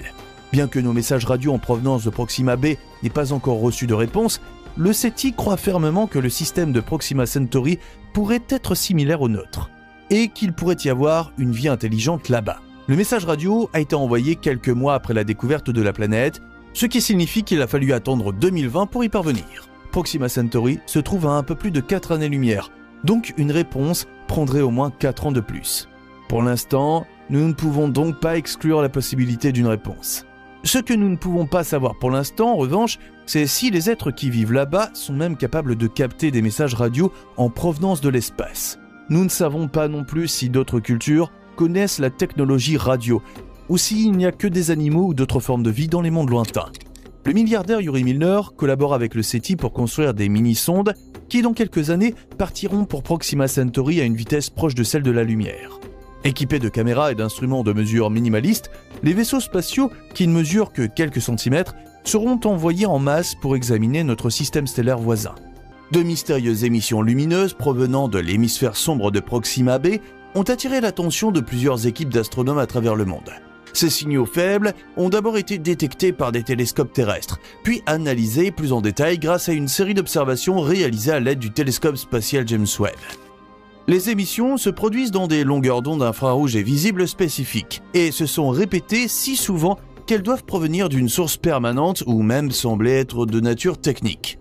Bien que nos messages radio en provenance de Proxima b n'aient pas encore reçu de réponse, le SETI croit fermement que le système de Proxima Centauri pourrait être similaire au nôtre, et qu'il pourrait y avoir une vie intelligente là-bas. Le message radio a été envoyé quelques mois après la découverte de la planète, ce qui signifie qu'il a fallu attendre 2020 pour y parvenir. Proxima Centauri se trouve à un peu plus de 4 années-lumière, donc une réponse prendrait au moins 4 ans de plus. Pour l'instant, nous ne pouvons donc pas exclure la possibilité d'une réponse. Ce que nous ne pouvons pas savoir pour l'instant, en revanche, c'est si les êtres qui vivent là-bas sont même capables de capter des messages radio en provenance de l'espace. Nous ne savons pas non plus si d'autres cultures connaissent la technologie radio, ou s'il n'y a que des animaux ou d'autres formes de vie dans les mondes lointains. Le milliardaire Yuri Milner collabore avec le SETI pour construire des mini-sondes qui, dans quelques années, partiront pour Proxima Centauri à une vitesse proche de celle de la lumière. Équipés de caméras et d'instruments de mesure minimalistes, les vaisseaux spatiaux, qui ne mesurent que quelques centimètres, seront envoyés en masse pour examiner notre système stellaire voisin. De mystérieuses émissions lumineuses provenant de l'hémisphère sombre de Proxima b ont attiré l'attention de plusieurs équipes d'astronomes à travers le monde. Ces signaux faibles ont d'abord été détectés par des télescopes terrestres, puis analysés plus en détail grâce à une série d'observations réalisées à l'aide du télescope spatial James Webb. Les émissions se produisent dans des longueurs d'onde infrarouges et visibles spécifiques, et se sont répétées si souvent qu'elles doivent provenir d'une source permanente ou même sembler être de nature technique.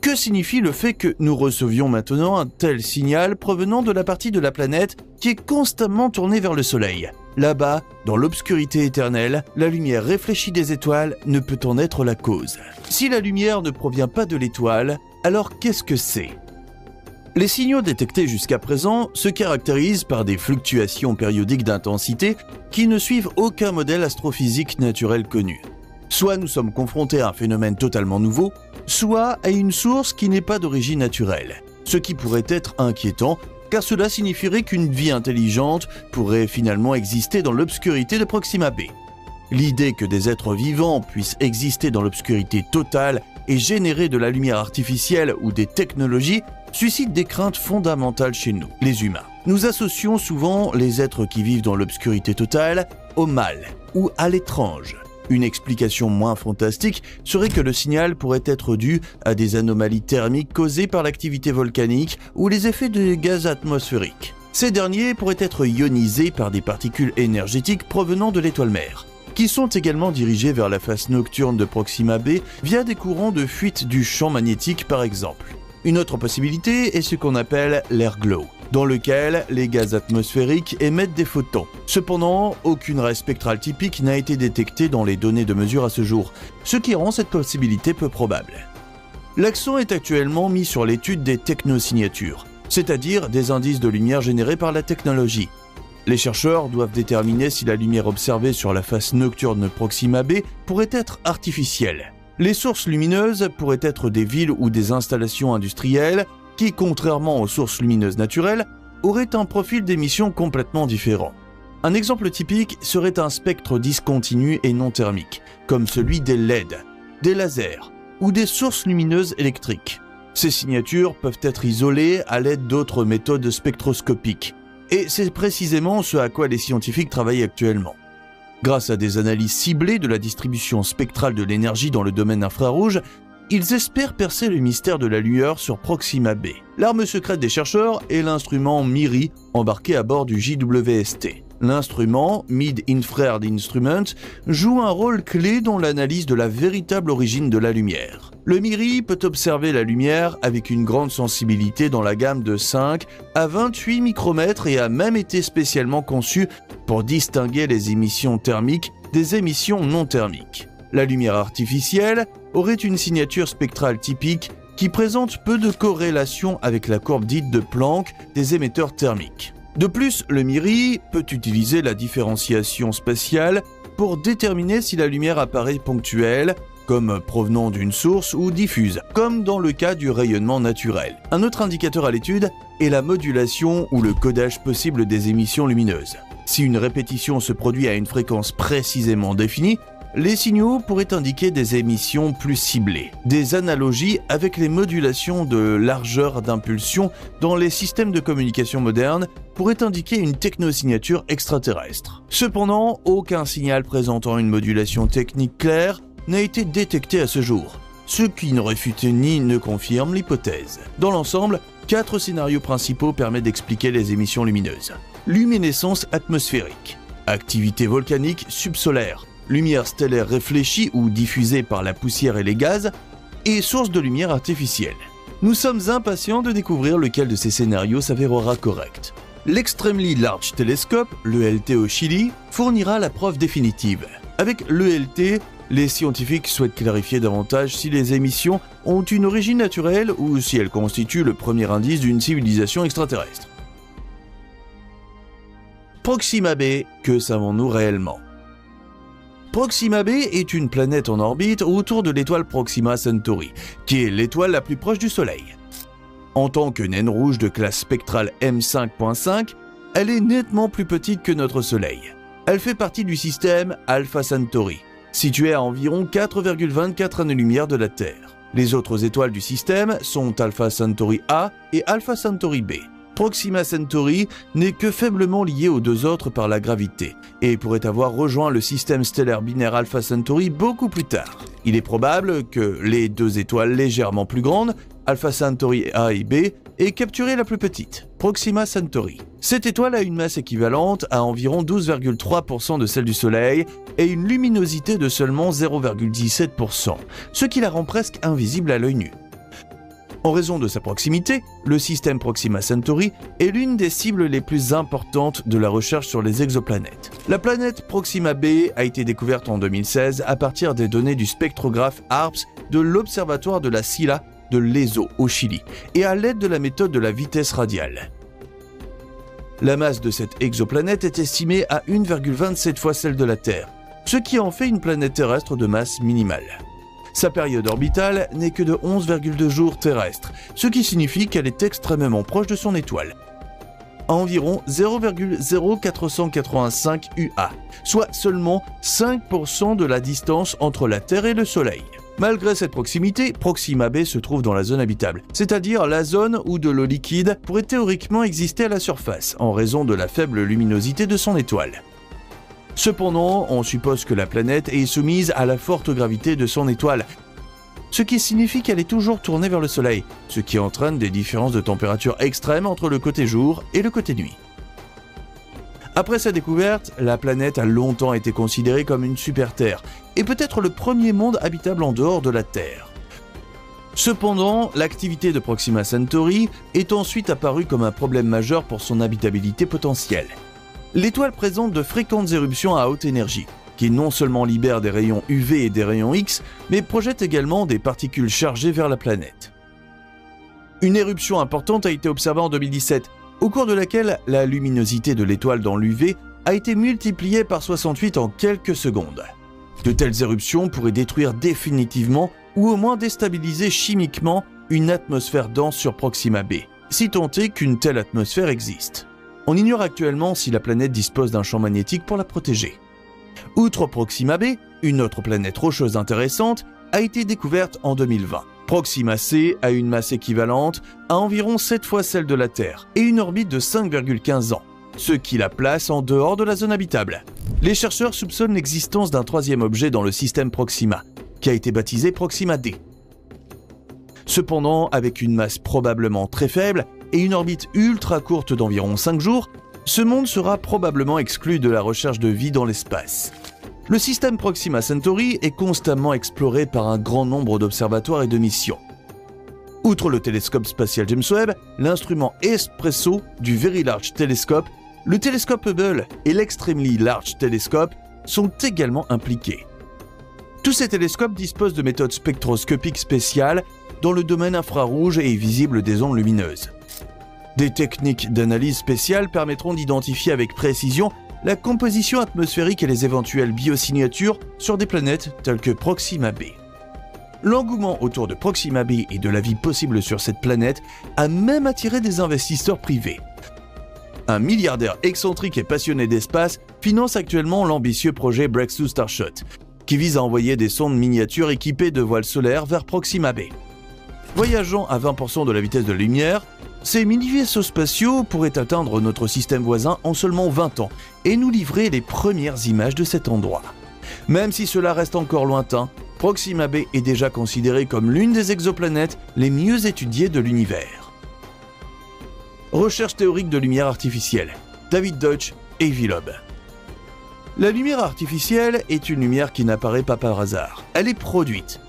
Que signifie le fait que nous recevions maintenant un tel signal provenant de la partie de la planète qui est constamment tournée vers le Soleil? Là-bas, dans l'obscurité éternelle, la lumière réfléchie des étoiles ne peut en être la cause. Si la lumière ne provient pas de l'étoile, alors qu'est-ce que c'est? Les signaux détectés jusqu'à présent se caractérisent par des fluctuations périodiques d'intensité qui ne suivent aucun modèle astrophysique naturel connu. Soit nous sommes confrontés à un phénomène totalement nouveau, soit à une source qui n'est pas d'origine naturelle, ce qui pourrait être inquiétant car cela signifierait qu'une vie intelligente pourrait finalement exister dans l'obscurité de Proxima b. L'idée que des êtres vivants puissent exister dans l'obscurité totale et générer de la lumière artificielle ou des technologies suscite des craintes fondamentales chez nous, les humains. Nous associons souvent les êtres qui vivent dans l'obscurité totale au mal ou à l'étrange. Une explication moins fantastique serait que le signal pourrait être dû à des anomalies thermiques causées par l'activité volcanique ou les effets de gaz atmosphériques. Ces derniers pourraient être ionisés par des particules énergétiques provenant de l'étoile mère, qui sont également dirigées vers la face nocturne de Proxima b via des courants de fuite du champ magnétique par exemple. Une autre possibilité est ce qu'on appelle l'airglow, dans lequel les gaz atmosphériques émettent des photons. Cependant, aucune raie spectrale typique n'a été détectée dans les données de mesure à ce jour, ce qui rend cette possibilité peu probable. L'accent est actuellement mis sur l'étude des technosignatures, c'est-à-dire des indices de lumière générés par la technologie. Les chercheurs doivent déterminer si la lumière observée sur la face nocturne de Proxima b pourrait être artificielle. Les sources lumineuses pourraient être des villes ou des installations industrielles qui, contrairement aux sources lumineuses naturelles, auraient un profil d'émission complètement différent. Un exemple typique serait un spectre discontinu et non thermique, comme celui des LED, des lasers ou des sources lumineuses électriques. Ces signatures peuvent être isolées à l'aide d'autres méthodes spectroscopiques. Et c'est précisément ce à quoi les scientifiques travaillent actuellement. Grâce à des analyses ciblées de la distribution spectrale de l'énergie dans le domaine infrarouge, ils espèrent percer le mystère de la lueur sur Proxima b. L'arme secrète des chercheurs est l'instrument MIRI embarqué à bord du JWST. L'instrument, Mid-Infrared Instrument, joue un rôle clé dans l'analyse de la véritable origine de la lumière. Le MIRI peut observer la lumière avec une grande sensibilité dans la gamme de 5 à 28 micromètres et a même été spécialement conçu pour distinguer les émissions thermiques des émissions non thermiques. La lumière artificielle aurait une signature spectrale typique qui présente peu de corrélation avec la courbe dite de Planck des émetteurs thermiques. De plus, le MIRI peut utiliser la différenciation spatiale pour déterminer si la lumière apparaît ponctuelle, comme provenant d'une source ou diffuse, comme dans le cas du rayonnement naturel. Un autre indicateur à l'étude est la modulation ou le codage possible des émissions lumineuses. Si une répétition se produit à une fréquence précisément définie, les signaux pourraient indiquer des émissions plus ciblées. Des analogies avec les modulations de largeur d'impulsion dans les systèmes de communication modernes pourraient indiquer une technosignature extraterrestre. Cependant, aucun signal présentant une modulation technique claire n'a été détecté à ce jour, ce qui ne réfute ni ne confirme l'hypothèse. Dans l'ensemble, 4 scénarios principaux permettent d'expliquer les émissions lumineuses. Luminescence atmosphérique, activité volcanique subsolaire, lumière stellaire réfléchie ou diffusée par la poussière et les gaz, et source de lumière artificielle. Nous sommes impatients de découvrir lequel de ces scénarios s'avérera correct. L'Extremely Large Telescope, l'ELT au Chili, fournira la preuve définitive. Avec l'ELT, les scientifiques souhaitent clarifier davantage si les émissions ont une origine naturelle ou si elles constituent le premier indice d'une civilisation extraterrestre. Proxima b, que savons-nous réellement ? Proxima b est une planète en orbite autour de l'étoile Proxima Centauri, qui est l'étoile la plus proche du Soleil. En tant que naine rouge de classe spectrale M5.5, elle est nettement plus petite que notre Soleil. Elle fait partie du système Alpha Centauri, situé à environ 4,24 années-lumière de la Terre. Les autres étoiles du système sont Alpha Centauri A et Alpha Centauri B. Proxima Centauri n'est que faiblement lié aux deux autres par la gravité et pourrait avoir rejoint le système stellaire binaire Alpha Centauri beaucoup plus tard. Il est probable que les deux étoiles légèrement plus grandes, Alpha Centauri A et B, aient capturé la plus petite, Proxima Centauri. Cette étoile a une masse équivalente à environ 12,3% de celle du Soleil et une luminosité de seulement 0,17%, ce qui la rend presque invisible à l'œil nu. En raison de sa proximité, le système Proxima Centauri est l'une des cibles les plus importantes de la recherche sur les exoplanètes. La planète Proxima b a été découverte en 2016 à partir des données du spectrographe HARPS de l'Observatoire de la Silla de l'ESO au Chili et à l'aide de la méthode de la vitesse radiale. La masse de cette exoplanète est estimée à 1,27 fois celle de la Terre, ce qui en fait une planète terrestre de masse minimale. Sa période orbitale n'est que de 11,2 jours terrestres, ce qui signifie qu'elle est extrêmement proche de son étoile, à environ 0,0485 UA, soit seulement 5% de la distance entre la Terre et le Soleil. Malgré cette proximité, Proxima b se trouve dans la zone habitable, c'est-à-dire la zone où de l'eau liquide pourrait théoriquement exister à la surface, en raison de la faible luminosité de son étoile. Cependant, on suppose que la planète est soumise à la forte gravité de son étoile, ce qui signifie qu'elle est toujours tournée vers le Soleil, ce qui entraîne des différences de température extrêmes entre le côté jour et le côté nuit. Après sa découverte, la planète a longtemps été considérée comme une super-Terre, et peut-être le premier monde habitable en dehors de la Terre. Cependant, l'activité de Proxima Centauri est ensuite apparue comme un problème majeur pour son habitabilité potentielle. L'étoile présente de fréquentes éruptions à haute énergie, qui non seulement libèrent des rayons UV et des rayons X, mais projettent également des particules chargées vers la planète. Une éruption importante a été observée en 2017, au cours de laquelle la luminosité de l'étoile dans l'UV a été multipliée par 68 en quelques secondes. De telles éruptions pourraient détruire définitivement ou au moins déstabiliser chimiquement une atmosphère dense sur Proxima b, si tant est qu'une telle atmosphère existe. On ignore actuellement si la planète dispose d'un champ magnétique pour la protéger. Outre Proxima b, une autre planète rocheuse intéressante a été découverte en 2020. Proxima C a une masse équivalente à environ 7 fois celle de la Terre et une orbite de 5,15 ans, ce qui la place en dehors de la zone habitable. Les chercheurs soupçonnent l'existence d'un troisième objet dans le système Proxima, qui a été baptisé Proxima D. Cependant, avec une masse probablement très faible et une orbite ultra courte d'environ 5 jours, ce monde sera probablement exclu de la recherche de vie dans l'espace. Le système Proxima Centauri est constamment exploré par un grand nombre d'observatoires et de missions. Outre le télescope spatial James Webb, l'instrument Espresso du Very Large Telescope, le télescope Hubble et l'Extremely Large Telescope sont également impliqués. Tous ces télescopes disposent de méthodes spectroscopiques spéciales dans le domaine infrarouge et visible des ondes lumineuses. Des techniques d'analyse spéciales permettront d'identifier avec précision la composition atmosphérique et les éventuelles biosignatures sur des planètes telles que Proxima b. L'engouement autour de Proxima b et de la vie possible sur cette planète a même attiré des investisseurs privés. Un milliardaire excentrique et passionné d'espace finance actuellement l'ambitieux projet Breakthrough Starshot, qui vise à envoyer des sondes miniatures équipées de voiles solaires vers Proxima b. Voyageant à 20% de la vitesse de la lumière, ces mini-vaisseaux spatiaux pourraient atteindre notre système voisin en seulement 20 ans et nous livrer les premières images de cet endroit. Même si cela reste encore lointain, Proxima b est déjà considéré comme l'une des exoplanètes les mieux étudiées de l'univers. Recherche théorique de lumière artificielle, David Deutsch et Avi Loeb. La lumière artificielle est une lumière qui n'apparaît pas par hasard, elle est produite.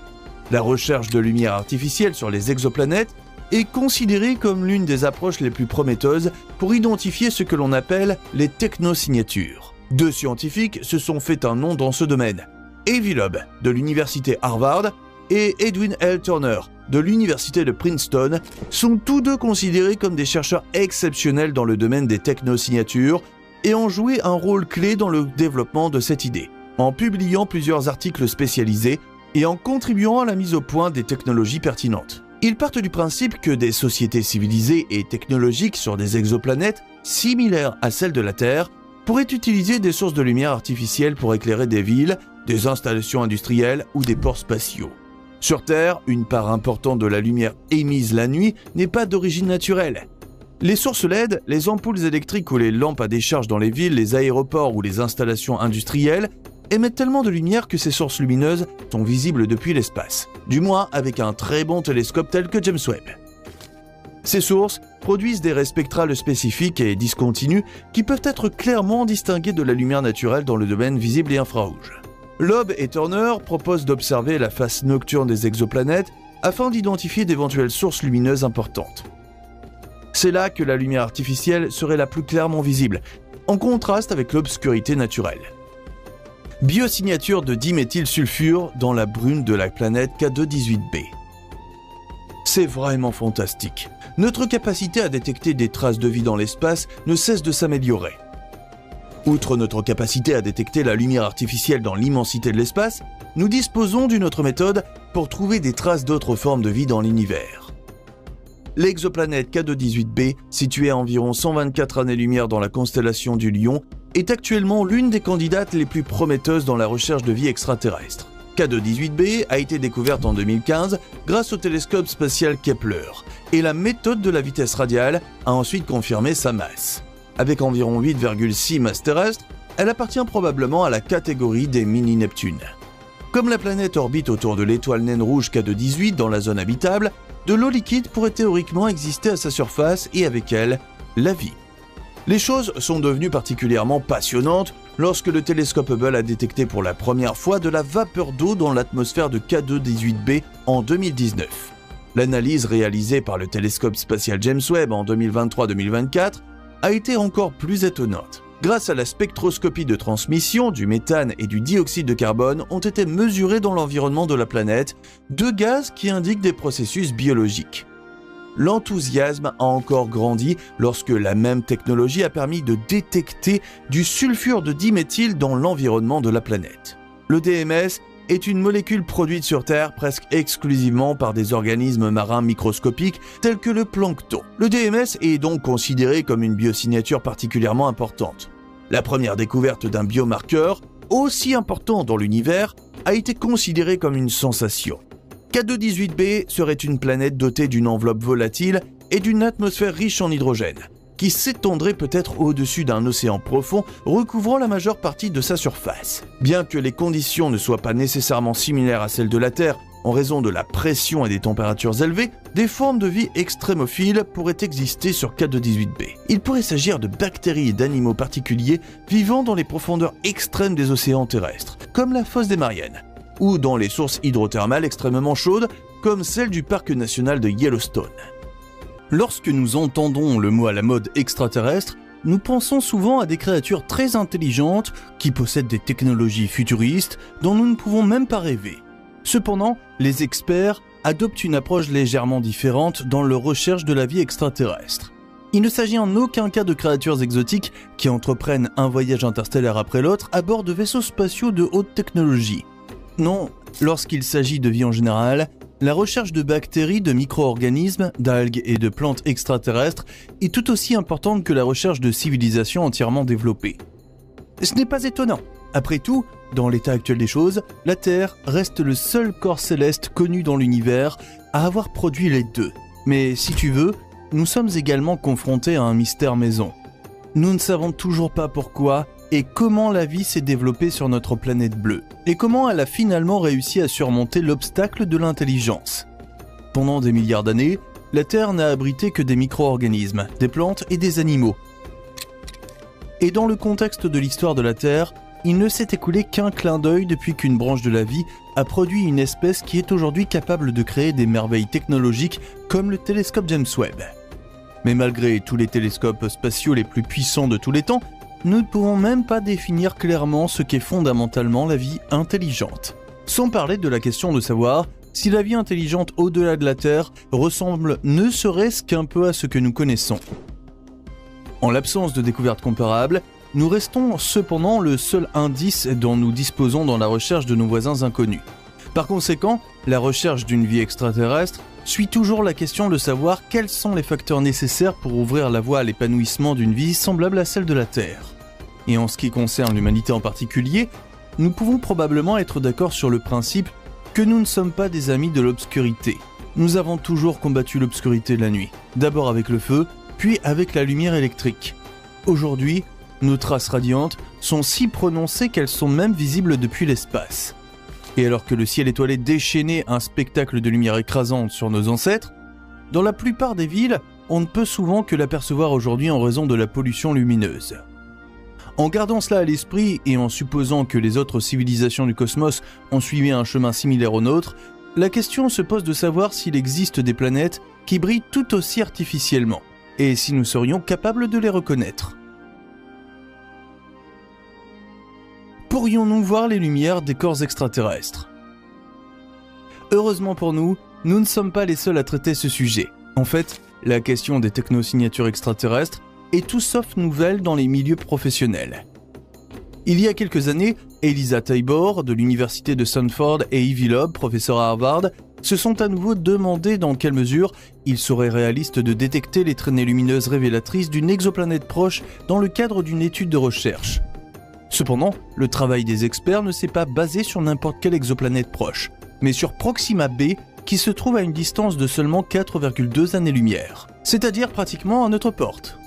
La recherche de lumière artificielle sur les exoplanètes est considérée comme l'une des approches les plus prometteuses pour identifier ce que l'on appelle les technosignatures. Deux scientifiques se sont fait un nom dans ce domaine, Avi Loeb de l'université Harvard et Edwin L. Turner de l'université de Princeton sont tous deux considérés comme des chercheurs exceptionnels dans le domaine des technosignatures et ont joué un rôle clé dans le développement de cette idée, en publiant plusieurs articles spécialisés et en contribuant à la mise au point des technologies pertinentes. Ils partent du principe que des sociétés civilisées et technologiques sur des exoplanètes similaires à celles de la Terre pourraient utiliser des sources de lumière artificielle pour éclairer des villes, des installations industrielles ou des ports spatiaux. Sur Terre, une part importante de la lumière émise la nuit n'est pas d'origine naturelle. Les sources LED, les ampoules électriques ou les lampes à décharge dans les villes, les aéroports ou les installations industrielles émettent tellement de lumière que ces sources lumineuses sont visibles depuis l'espace, du moins avec un très bon télescope tel que James Webb. Ces sources produisent des raies spectrales spécifiques et discontinues qui peuvent être clairement distinguées de la lumière naturelle dans le domaine visible et infrarouge. Loeb et Turner proposent d'observer la face nocturne des exoplanètes afin d'identifier d'éventuelles sources lumineuses importantes. C'est là que la lumière artificielle serait la plus clairement visible, en contraste avec l'obscurité naturelle. Biosignature de diméthylsulfure dans la brume de la planète K2-18b. C'est vraiment fantastique. Notre capacité à détecter des traces de vie dans l'espace ne cesse de s'améliorer. Outre notre capacité à détecter la lumière artificielle dans l'immensité de l'espace, nous disposons d'une autre méthode pour trouver des traces d'autres formes de vie dans l'univers. L'exoplanète K2-18b, située à environ 124 années-lumière dans la constellation du Lion, est actuellement l'une des candidates les plus prometteuses dans la recherche de vie extraterrestre. K2-18b a été découverte en 2015 grâce au télescope spatial Kepler, et la méthode de la vitesse radiale a ensuite confirmé sa masse. Avec environ 8,6 masses terrestres, elle appartient probablement à la catégorie des mini-Neptunes. Comme la planète orbite autour de l'étoile naine rouge K2-18 dans la zone habitable, de l'eau liquide pourrait théoriquement exister à sa surface et avec elle, la vie. Les choses sont devenues particulièrement passionnantes lorsque le télescope Hubble a détecté pour la première fois de la vapeur d'eau dans l'atmosphère de K2-18b en 2019. L'analyse réalisée par le télescope spatial James Webb en 2023-2024 a été encore plus étonnante. Grâce à la spectroscopie de transmission, du méthane et du dioxyde de carbone ont été mesurés dans l'environnement de la planète deux gaz qui indiquent des processus biologiques. L'enthousiasme a encore grandi lorsque la même technologie a permis de détecter du sulfure de diméthyle dans l'environnement de la planète. Le DMS est une molécule produite sur Terre presque exclusivement par des organismes marins microscopiques tels que le plancton. Le DMS est donc considéré comme une biosignature particulièrement importante. La première découverte d'un biomarqueur, aussi important dans l'univers, a été considérée comme une sensation. K2-18b serait une planète dotée d'une enveloppe volatile et d'une atmosphère riche en hydrogène, qui s'étendrait peut-être au-dessus d'un océan profond recouvrant la majeure partie de sa surface. Bien que les conditions ne soient pas nécessairement similaires à celles de la Terre en raison de la pression et des températures élevées, des formes de vie extrémophiles pourraient exister sur K2-18b. Il pourrait s'agir de bactéries et d'animaux particuliers vivant dans les profondeurs extrêmes des océans terrestres, comme la fosse des Mariannes, ou dans les sources hydrothermales extrêmement chaudes, comme celle du parc national de Yellowstone. Lorsque nous entendons le mot à la mode extraterrestre, nous pensons souvent à des créatures très intelligentes qui possèdent des technologies futuristes dont nous ne pouvons même pas rêver. Cependant, les experts adoptent une approche légèrement différente dans leur recherche de la vie extraterrestre. Il ne s'agit en aucun cas de créatures exotiques qui entreprennent un voyage interstellaire après l'autre à bord de vaisseaux spatiaux de haute technologie. Non, lorsqu'il s'agit de vie en général, la recherche de bactéries, de micro-organismes, d'algues et de plantes extraterrestres est tout aussi importante que la recherche de civilisations entièrement développées. Ce n'est pas étonnant. Après tout, dans l'état actuel des choses, la Terre reste le seul corps céleste connu dans l'univers à avoir produit les deux. Mais si tu veux, nous sommes également confrontés à un mystère maison. Nous ne savons toujours pas pourquoi et comment la vie s'est développée sur notre planète bleue, et comment elle a finalement réussi à surmonter l'obstacle de l'intelligence. Pendant des milliards d'années, la Terre n'a abrité que des micro-organismes, des plantes et des animaux. Et dans le contexte de l'histoire de la Terre, il ne s'est écoulé qu'un clin d'œil depuis qu'une branche de la vie a produit une espèce qui est aujourd'hui capable de créer des merveilles technologiques comme le télescope James Webb. Mais malgré tous les télescopes spatiaux les plus puissants de tous les temps, nous ne pouvons même pas définir clairement ce qu'est fondamentalement la vie intelligente. Sans parler de la question de savoir si la vie intelligente au-delà de la Terre ressemble ne serait-ce qu'un peu à ce que nous connaissons. En l'absence de découvertes comparables, nous restons cependant le seul indice dont nous disposons dans la recherche de nos voisins inconnus. Par conséquent, la recherche d'une vie extraterrestre suit toujours la question de savoir quels sont les facteurs nécessaires pour ouvrir la voie à l'épanouissement d'une vie semblable à celle de la Terre. Et en ce qui concerne l'humanité en particulier, nous pouvons probablement être d'accord sur le principe que nous ne sommes pas des amis de l'obscurité. Nous avons toujours combattu l'obscurité de la nuit, d'abord avec le feu, puis avec la lumière électrique. Aujourd'hui, nos traces radiantes sont si prononcées qu'elles sont même visibles depuis l'espace. Et alors que le ciel étoilé déchaînait un spectacle de lumière écrasante sur nos ancêtres, dans la plupart des villes, on ne peut souvent que l'apercevoir aujourd'hui en raison de la pollution lumineuse. En gardant cela à l'esprit et en supposant que les autres civilisations du cosmos ont suivi un chemin similaire au nôtre, la question se pose de savoir s'il existe des planètes qui brillent tout aussi artificiellement, et si nous serions capables de les reconnaître. Pourrions-nous voir les lumières des corps extraterrestres ? Heureusement pour nous, nous ne sommes pas les seuls à traiter ce sujet. En fait, la question des technosignatures extraterrestres est tout sauf nouvelle dans les milieux professionnels. Il y a quelques années, Elisa Tabor de l'université de Stanford et Ivy Loeb, professeur à Harvard, se sont à nouveau demandé dans quelle mesure il serait réaliste de détecter les traînées lumineuses révélatrices d'une exoplanète proche dans le cadre d'une étude de recherche. Cependant, le travail des experts ne s'est pas basé sur n'importe quelle exoplanète proche, mais sur Proxima b, qui se trouve à une distance de seulement 4,2 années-lumière, c'est-à-dire pratiquement à notre porte.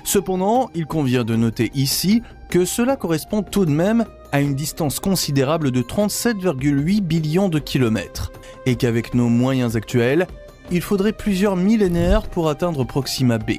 Cependant, il convient de noter ici que cela correspond tout de même à une distance considérable de 37,8 billions de kilomètres, et qu'avec nos moyens actuels, il faudrait plusieurs millénaires pour atteindre Proxima b.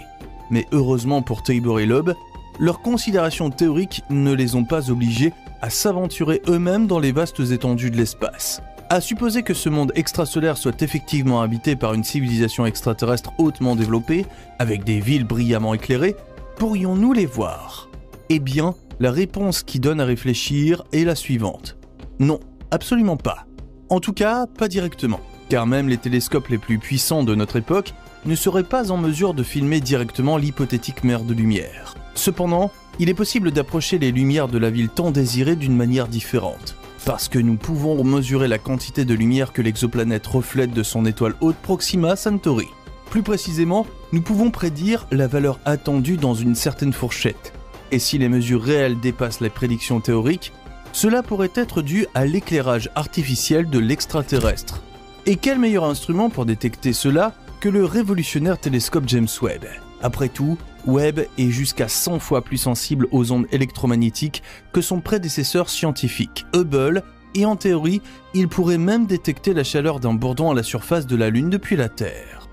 Mais heureusement pour Tabor et Loeb, leurs considérations théoriques ne les ont pas obligés à s'aventurer eux-mêmes dans les vastes étendues de l'espace. À supposer que ce monde extrasolaire soit effectivement habité par une civilisation extraterrestre hautement développée, avec des villes brillamment éclairées, pourrions-nous les voir ? Eh bien, la réponse qui donne à réfléchir est la suivante. Non, absolument pas. En tout cas, pas directement, car même les télescopes les plus puissants de notre époque ne seraient pas en mesure de filmer directement l'hypothétique mer de lumière. Cependant, il est possible d'approcher les lumières de la ville tant désirée d'une manière différente, parce que nous pouvons mesurer la quantité de lumière que l'exoplanète reflète de son étoile haute Proxima Centauri. Plus précisément, nous pouvons prédire la valeur attendue dans une certaine fourchette. Et si les mesures réelles dépassent les prédictions théoriques, cela pourrait être dû à l'éclairage artificiel de l'extraterrestre. Et quel meilleur instrument pour détecter cela que le révolutionnaire télescope James Webb? Après tout, Webb est jusqu'à 100 fois plus sensible aux ondes électromagnétiques que son prédécesseur scientifique, Hubble, et en théorie, il pourrait même détecter la chaleur d'un bourdon à la surface de la Lune depuis la Terre.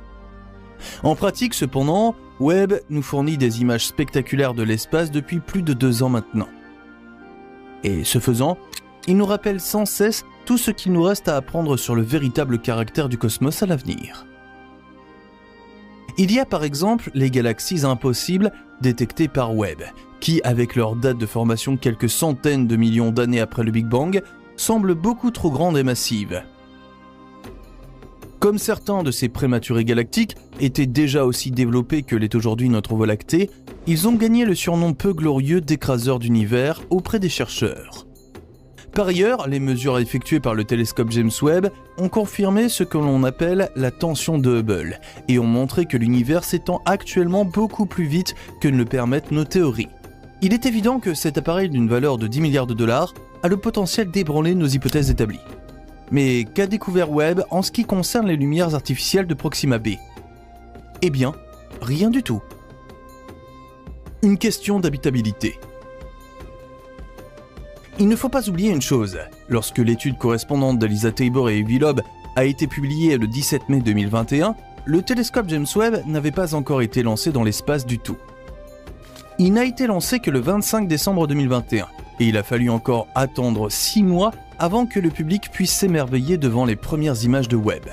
En pratique, cependant, Webb nous fournit des images spectaculaires de l'espace depuis plus de 2 ans maintenant. Et ce faisant, il nous rappelle sans cesse tout ce qu'il nous reste à apprendre sur le véritable caractère du cosmos à l'avenir. Il y a par exemple les galaxies impossibles détectées par Webb, qui, avec leur date de formation quelques centaines de millions d'années après le Big Bang, semblent beaucoup trop grandes et massives. Comme certains de ces prématurés galactiques étaient déjà aussi développés que l'est aujourd'hui notre Voie lactée, ils ont gagné le surnom peu glorieux d'écraseurs d'univers auprès des chercheurs. Par ailleurs, les mesures effectuées par le télescope James Webb ont confirmé ce que l'on appelle la tension de Hubble et ont montré que l'univers s'étend actuellement beaucoup plus vite que ne le permettent nos théories. Il est évident que cet appareil d'une valeur de 10 milliards de dollars a le potentiel d'ébranler nos hypothèses établies. Mais qu'a découvert Webb en ce qui concerne les lumières artificielles de Proxima b? Eh bien, rien du tout. Une question d'habitabilité. Il ne faut pas oublier une chose, lorsque l'étude correspondante d'Elisa Tabor et Avi Loeb a été publiée le 17 mai 2021, le télescope James Webb n'avait pas encore été lancé dans l'espace du tout. Il n'a été lancé que le 25 décembre 2021, et il a fallu encore attendre 6 mois avant que le public puisse s'émerveiller devant les premières images de Webb.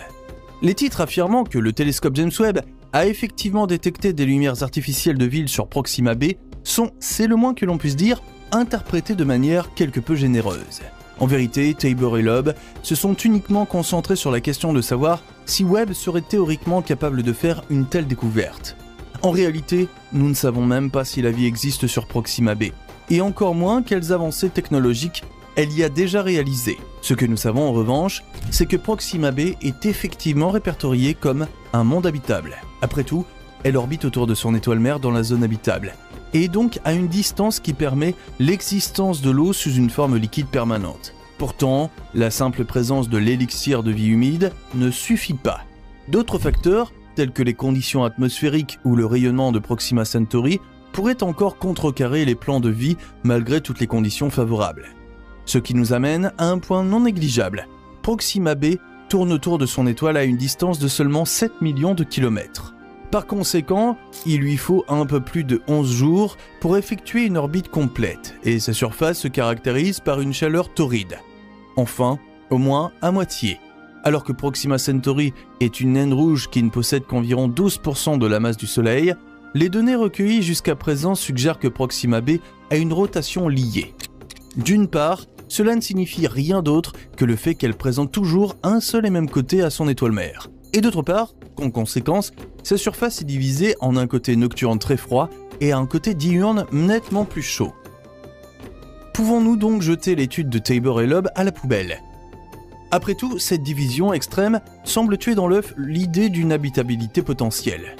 Les titres affirmant que le télescope James Webb a effectivement détecté des lumières artificielles de ville sur Proxima b sont, c'est le moins que l'on puisse dire, interprétés de manière quelque peu généreuse. En vérité, Tabor et Loeb se sont uniquement concentrés sur la question de savoir si Webb serait théoriquement capable de faire une telle découverte. En réalité, nous ne savons même pas si la vie existe sur Proxima b, et encore moins quelles avancées technologiques elle y a déjà réalisé. Ce que nous savons en revanche, c'est que Proxima b est effectivement répertoriée comme un monde habitable. Après tout, elle orbite autour de son étoile mère dans la zone habitable, et donc à une distance qui permet l'existence de l'eau sous une forme liquide permanente. Pourtant, la simple présence de l'élixir de vie humide ne suffit pas. D'autres facteurs, tels que les conditions atmosphériques ou le rayonnement de Proxima Centauri, pourraient encore contrecarrer les plans de vie malgré toutes les conditions favorables. Ce qui nous amène à un point non négligeable. Proxima b tourne autour de son étoile à une distance de seulement 7 millions de kilomètres. Par conséquent, il lui faut un peu plus de 11 jours pour effectuer une orbite complète, et sa surface se caractérise par une chaleur torride. Enfin, au moins à moitié. Alors que Proxima Centauri est une naine rouge qui ne possède qu'environ 12% de la masse du Soleil, les données recueillies jusqu'à présent suggèrent que Proxima b a une rotation liée. D'une part, cela ne signifie rien d'autre que le fait qu'elle présente toujours un seul et même côté à son étoile mère. Et d'autre part, en conséquence, sa surface est divisée en un côté nocturne très froid et un côté diurne nettement plus chaud. Pouvons-nous donc jeter l'étude de Tabor et Loeb à la poubelle? Après tout, cette division extrême semble tuer dans l'œuf l'idée d'une habitabilité potentielle.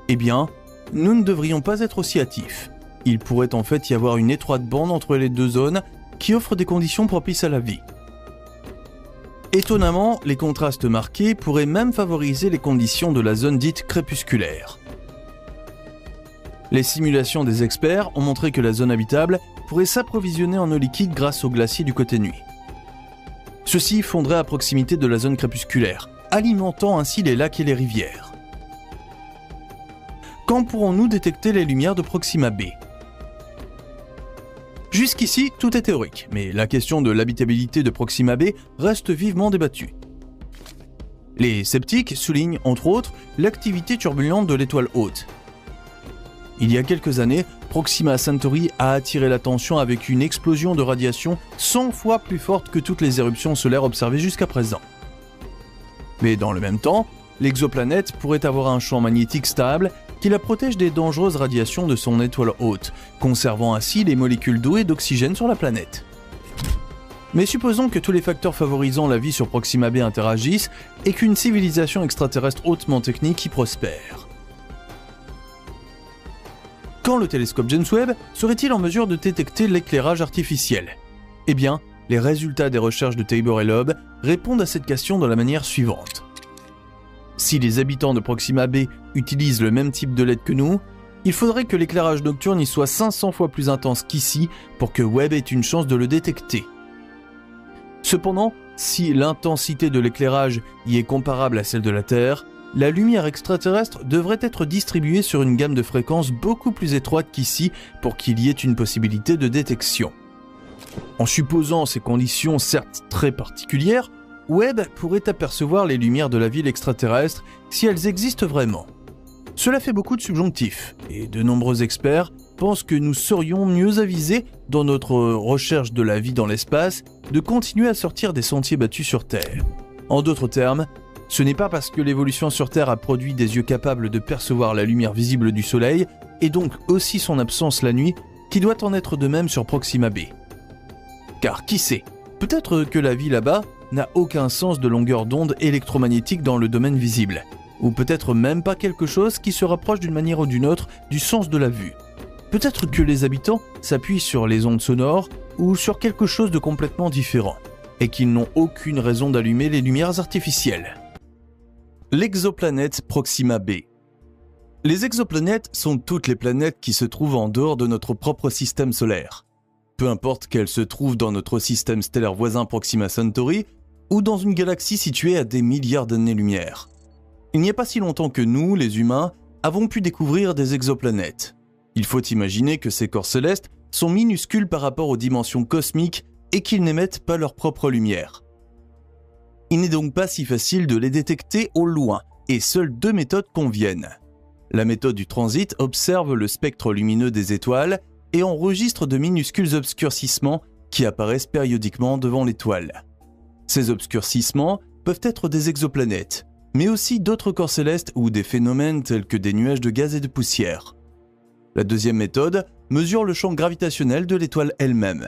Eh bien, nous ne devrions pas être aussi hâtifs. Il pourrait en fait y avoir une étroite bande entre les deux zones qui offre des conditions propices à la vie. Étonnamment, les contrastes marqués pourraient même favoriser les conditions de la zone dite crépusculaire. Les simulations des experts ont montré que la zone habitable pourrait s'approvisionner en eau liquide grâce aux glaciers du côté nuit. Ceux-ci fonderaient à proximité de la zone crépusculaire, alimentant ainsi les lacs et les rivières. Quand pourrons-nous détecter les lumières de Proxima b? Jusqu'ici, tout est théorique, mais la question de l'habitabilité de Proxima b reste vivement débattue. Les sceptiques soulignent, entre autres, l'activité turbulente de l'étoile hôte. Il y a quelques années, Proxima Centauri a attiré l'attention avec une explosion de radiation 100 fois plus forte que toutes les éruptions solaires observées jusqu'à présent. Mais dans le même temps, l'exoplanète pourrait avoir un champ magnétique stable qui la protège des dangereuses radiations de son étoile hôte, conservant ainsi les molécules d'eau et d'oxygène sur la planète. Mais supposons que tous les facteurs favorisant la vie sur Proxima b interagissent et qu'une civilisation extraterrestre hautement technique y prospère. Quand le télescope James Webb serait-il en mesure de détecter l'éclairage artificiel? Eh bien, les résultats des recherches de Tabor et Loeb répondent à cette question de la manière suivante. Si les habitants de Proxima b utilisent le même type de LED que nous, il faudrait que l'éclairage nocturne y soit 500 fois plus intense qu'ici pour que Webb ait une chance de le détecter. Cependant, si l'intensité de l'éclairage y est comparable à celle de la Terre, la lumière extraterrestre devrait être distribuée sur une gamme de fréquences beaucoup plus étroite qu'ici pour qu'il y ait une possibilité de détection. En supposant ces conditions certes très particulières, Webb pourrait apercevoir les lumières de la ville extraterrestre si elles existent vraiment. Cela fait beaucoup de subjonctifs, et de nombreux experts pensent que nous serions mieux avisés, dans notre recherche de la vie dans l'espace, de continuer à sortir des sentiers battus sur Terre. En d'autres termes, ce n'est pas parce que l'évolution sur Terre a produit des yeux capables de percevoir la lumière visible du Soleil, et donc aussi son absence la nuit, qu'il doit en être de même sur Proxima b. Car qui sait, peut-être que la vie là-bas n'a aucun sens de longueur d'onde électromagnétique dans le domaine visible, ou peut-être même pas quelque chose qui se rapproche d'une manière ou d'une autre du sens de la vue. Peut-être que les habitants s'appuient sur les ondes sonores ou sur quelque chose de complètement différent, et qu'ils n'ont aucune raison d'allumer les lumières artificielles. L'exoplanète Proxima b. Les exoplanètes sont toutes les planètes qui se trouvent en dehors de notre propre système solaire. Peu importe qu'elles se trouvent dans notre système stellaire voisin Proxima Centauri ou dans une galaxie située à des milliards d'années-lumière. Il n'y a pas si longtemps que nous, les humains, avons pu découvrir des exoplanètes. Il faut imaginer que ces corps célestes sont minuscules par rapport aux dimensions cosmiques et qu'ils n'émettent pas leur propre lumière. Il n'est donc pas si facile de les détecter au loin, et seules deux méthodes conviennent. La méthode du transit observe le spectre lumineux des étoiles et enregistre de minuscules obscurcissements qui apparaissent périodiquement devant l'étoile. Ces obscurcissements peuvent être des exoplanètes, mais aussi d'autres corps célestes ou des phénomènes tels que des nuages de gaz et de poussière. La deuxième méthode mesure le champ gravitationnel de l'étoile elle-même.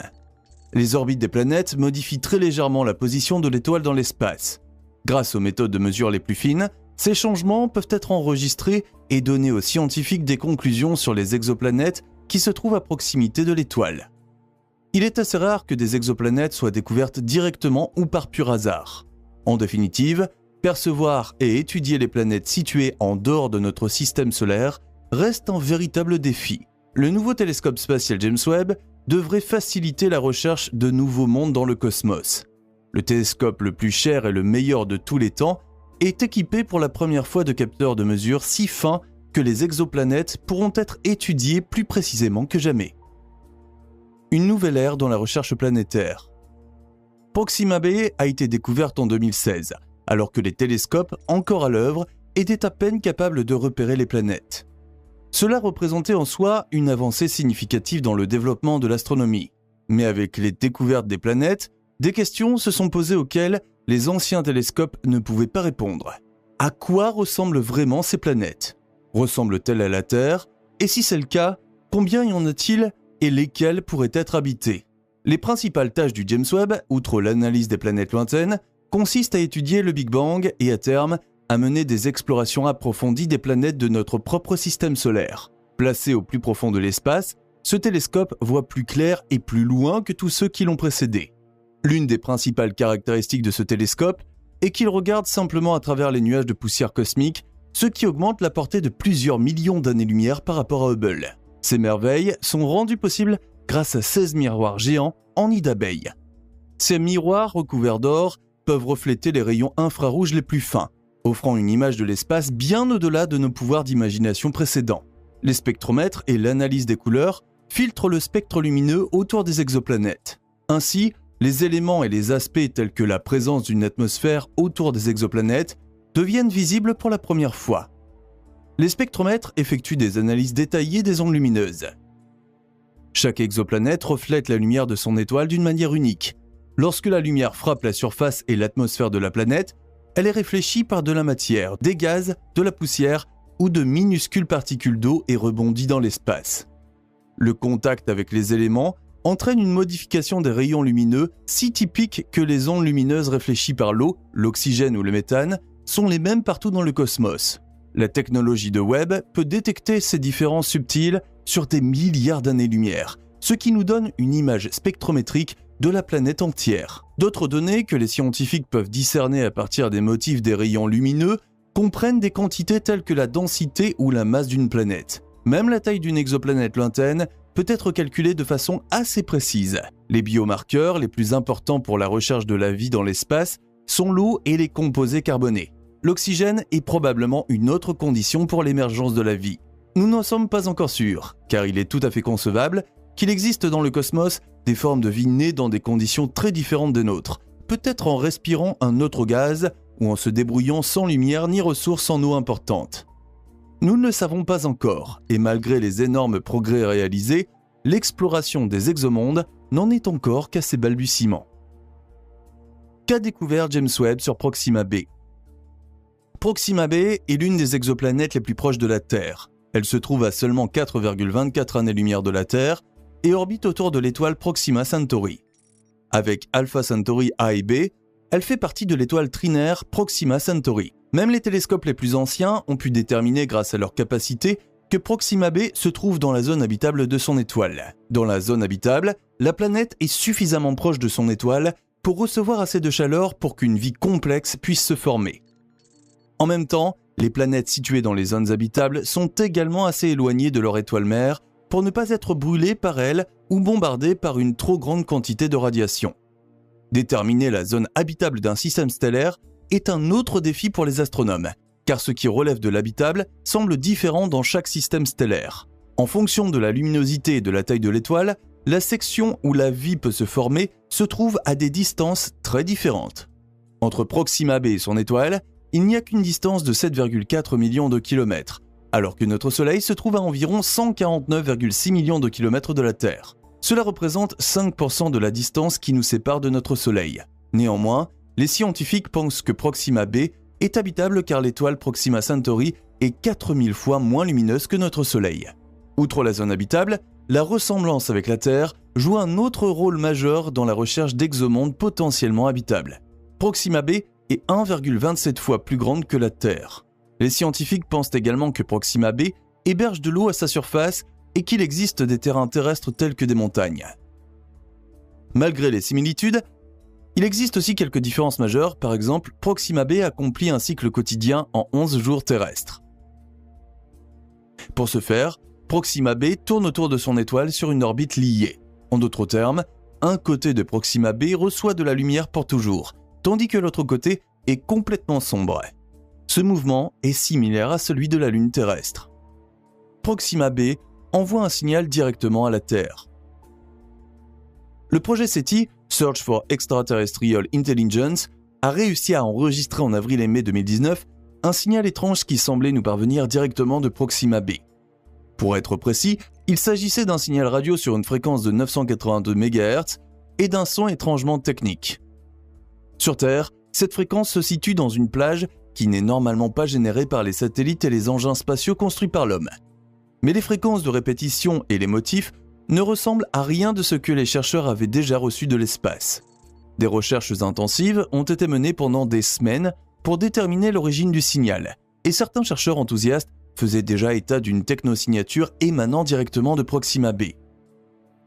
Les orbites des planètes modifient très légèrement la position de l'étoile dans l'espace. Grâce aux méthodes de mesure les plus fines, ces changements peuvent être enregistrés et donner aux scientifiques des conclusions sur les exoplanètes qui se trouvent à proximité de l'étoile. Il est assez rare que des exoplanètes soient découvertes directement ou par pur hasard. En définitive, percevoir et étudier les planètes situées en dehors de notre système solaire reste un véritable défi. Le nouveau télescope spatial James Webb devrait faciliter la recherche de nouveaux mondes dans le cosmos. Le télescope le plus cher et le meilleur de tous les temps est équipé pour la première fois de capteurs de mesure si fins que les exoplanètes pourront être étudiées plus précisément que jamais. Une nouvelle ère dans la recherche planétaire. Proxima b a été découverte en 2016, alors que les télescopes, encore à l'œuvre, étaient à peine capables de repérer les planètes. Cela représentait en soi une avancée significative dans le développement de l'astronomie. Mais avec les découvertes des planètes, des questions se sont posées auxquelles les anciens télescopes ne pouvaient pas répondre. À quoi ressemblent vraiment ces planètes ? Ressemblent-elles à la Terre ? Et si c'est le cas, combien y en a-t-il et lesquelles pourraient être habitées ? Les principales tâches du James Webb, outre l'analyse des planètes lointaines, consistent à étudier le Big Bang et à terme, à mener des explorations approfondies des planètes de notre propre système solaire. Placé au plus profond de l'espace, ce télescope voit plus clair et plus loin que tous ceux qui l'ont précédé. L'une des principales caractéristiques de ce télescope est qu'il regarde simplement à travers les nuages de poussière cosmique, ce qui augmente la portée de plusieurs millions d'années-lumière par rapport à Hubble. Ces merveilles sont rendues possibles grâce à 16 miroirs géants en nid d'abeilles. Ces miroirs recouverts d'or peuvent refléter les rayons infrarouges les plus fins, offrant une image de l'espace bien au-delà de nos pouvoirs d'imagination précédents. Les spectromètres et l'analyse des couleurs filtrent le spectre lumineux autour des exoplanètes. Ainsi, les éléments et les aspects tels que la présence d'une atmosphère autour des exoplanètes deviennent visibles pour la première fois. Les spectromètres effectuent des analyses détaillées des ondes lumineuses. Chaque exoplanète reflète la lumière de son étoile d'une manière unique. Lorsque la lumière frappe la surface et l'atmosphère de la planète, elle est réfléchie par de la matière, des gaz, de la poussière ou de minuscules particules d'eau et rebondit dans l'espace. Le contact avec les éléments entraîne une modification des rayons lumineux si typique que les ondes lumineuses réfléchies par l'eau, l'oxygène ou le méthane sont les mêmes partout dans le cosmos. La technologie de Webb peut détecter ces différences subtiles sur des milliards d'années-lumière, ce qui nous donne une image spectrométrique de la planète entière. D'autres données que les scientifiques peuvent discerner à partir des motifs des rayons lumineux comprennent des quantités telles que la densité ou la masse d'une planète. Même la taille d'une exoplanète lointaine peut être calculée de façon assez précise. Les biomarqueurs les plus importants pour la recherche de la vie dans l'espace sont l'eau et les composés carbonés. L'oxygène est probablement une autre condition pour l'émergence de la vie. Nous n'en sommes pas encore sûrs, car il est tout à fait concevable qu'il existe dans le cosmos des formes de vie nées dans des conditions très différentes des nôtres, peut-être en respirant un autre gaz ou en se débrouillant sans lumière ni ressources en eau importantes. Nous ne le savons pas encore, et malgré les énormes progrès réalisés, l'exploration des exomondes n'en est encore qu'à ses balbutiements. Qu'a découvert James Webb sur Proxima b? Proxima b est l'une des exoplanètes les plus proches de la Terre. Elle se trouve à seulement 4,24 années-lumière de la Terre et orbite autour de l'étoile Proxima Centauri. Avec Alpha Centauri A et B, elle fait partie de l'étoile trinaire Proxima Centauri. Même les télescopes les plus anciens ont pu déterminer grâce à leur capacité que Proxima b se trouve dans la zone habitable de son étoile. Dans la zone habitable, la planète est suffisamment proche de son étoile pour recevoir assez de chaleur pour qu'une vie complexe puisse se former. En même temps, les planètes situées dans les zones habitables sont également assez éloignées de leur étoile mère pour ne pas être brûlées par elle ou bombardées par une trop grande quantité de radiation. Déterminer la zone habitable d'un système stellaire est un autre défi pour les astronomes, car ce qui relève de l'habitable semble différent dans chaque système stellaire. En fonction de la luminosité et de la taille de l'étoile, la section où la vie peut se former se trouve à des distances très différentes. Entre Proxima b et son étoile, il n'y a qu'une distance de 7,4 millions de kilomètres, alors que notre Soleil se trouve à environ 149,6 millions de kilomètres de la Terre. Cela représente 5% de la distance qui nous sépare de notre Soleil. Néanmoins, les scientifiques pensent que Proxima b est habitable car l'étoile Proxima Centauri est 4000 fois moins lumineuse que notre Soleil. Outre la zone habitable, la ressemblance avec la Terre joue un autre rôle majeur dans la recherche d'exomondes potentiellement habitables. Proxima b est 1,27 fois plus grande que la Terre. Les scientifiques pensent également que Proxima b héberge de l'eau à sa surface et qu'il existe des terrains terrestres tels que des montagnes. Malgré les similitudes, il existe aussi quelques différences majeures. Par exemple, Proxima b accomplit un cycle quotidien en 11 jours terrestres. Pour ce faire, Proxima b tourne autour de son étoile sur une orbite liée. En d'autres termes, un côté de Proxima b reçoit de la lumière pour toujours, tandis que l'autre côté est complètement sombre. Ce mouvement est similaire à celui de la Lune terrestre. Proxima b envoie un signal directement à la Terre. Le projet SETI, Search for Extraterrestrial Intelligence, a réussi à enregistrer en avril et mai 2019 un signal étrange qui semblait nous parvenir directement de Proxima b. Pour être précis, il s'agissait d'un signal radio sur une fréquence de 982 MHz et d'un son étrangement technique. Sur Terre, cette fréquence se situe dans une plage qui n'est normalement pas générée par les satellites et les engins spatiaux construits par l'homme. Mais les fréquences de répétition et les motifs ne ressemblent à rien de ce que les chercheurs avaient déjà reçu de l'espace. Des recherches intensives ont été menées pendant des semaines pour déterminer l'origine du signal, et certains chercheurs enthousiastes faisaient déjà état d'une technosignature émanant directement de Proxima b.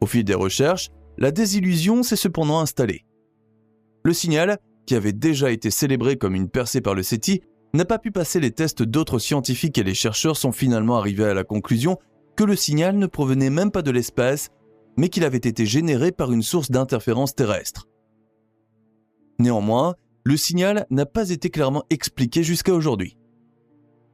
Au fil des recherches, la désillusion s'est cependant installée. Le signal, qui avait déjà été célébré comme une percée par le SETI, n'a pas pu passer les tests d'autres scientifiques et les chercheurs sont finalement arrivés à la conclusion que le signal ne provenait même pas de l'espace, mais qu'il avait été généré par une source d'interférence terrestre. Néanmoins, le signal n'a pas été clairement expliqué jusqu'à aujourd'hui.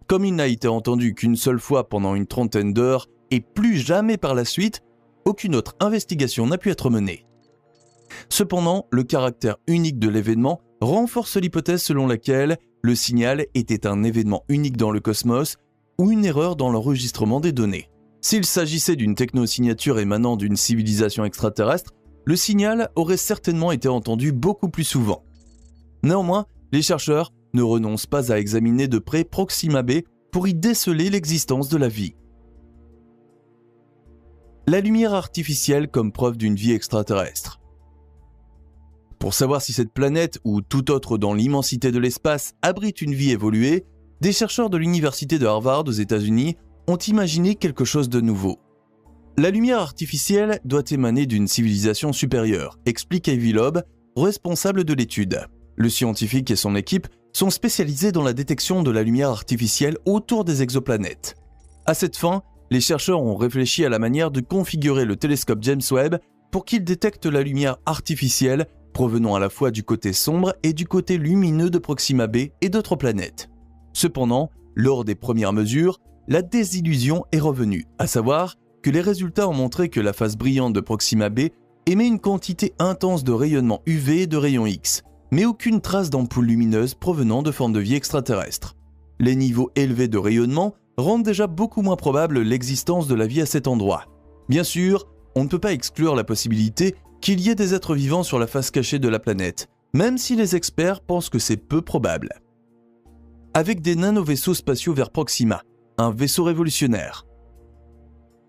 Comme il n'a été entendu qu'une seule fois pendant une trentaine d'heures et plus jamais par la suite, aucune autre investigation n'a pu être menée. Cependant, le caractère unique de l'événement renforce l'hypothèse selon laquelle le signal était un événement unique dans le cosmos ou une erreur dans l'enregistrement des données. S'il s'agissait d'une technosignature émanant d'une civilisation extraterrestre, le signal aurait certainement été entendu beaucoup plus souvent. Néanmoins, les chercheurs ne renoncent pas à examiner de près Proxima b pour y déceler l'existence de la vie. La lumière artificielle comme preuve d'une vie extraterrestre. Pour savoir si cette planète ou toute autre dans l'immensité de l'espace abrite une vie évoluée, des chercheurs de l'université de Harvard aux États-Unis ont imaginé quelque chose de nouveau. La lumière artificielle doit émaner d'une civilisation supérieure, explique Avi Loeb, responsable de l'étude. Le scientifique et son équipe sont spécialisés dans la détection de la lumière artificielle autour des exoplanètes. À cette fin, les chercheurs ont réfléchi à la manière de configurer le télescope James Webb pour qu'il détecte la lumière artificielle provenant à la fois du côté sombre et du côté lumineux de Proxima b et d'autres planètes. Cependant, lors des premières mesures, la désillusion est revenue, à savoir que les résultats ont montré que la face brillante de Proxima b émet une quantité intense de rayonnement UV et de rayons X, mais aucune trace d'ampoules lumineuses provenant de formes de vie extraterrestres. Les niveaux élevés de rayonnement rendent déjà beaucoup moins probable l'existence de la vie à cet endroit. Bien sûr, on ne peut pas exclure la possibilité qu'il y ait des êtres vivants sur la face cachée de la planète, même si les experts pensent que c'est peu probable. Avec des nanovaisseaux spatiaux vers Proxima, un vaisseau révolutionnaire.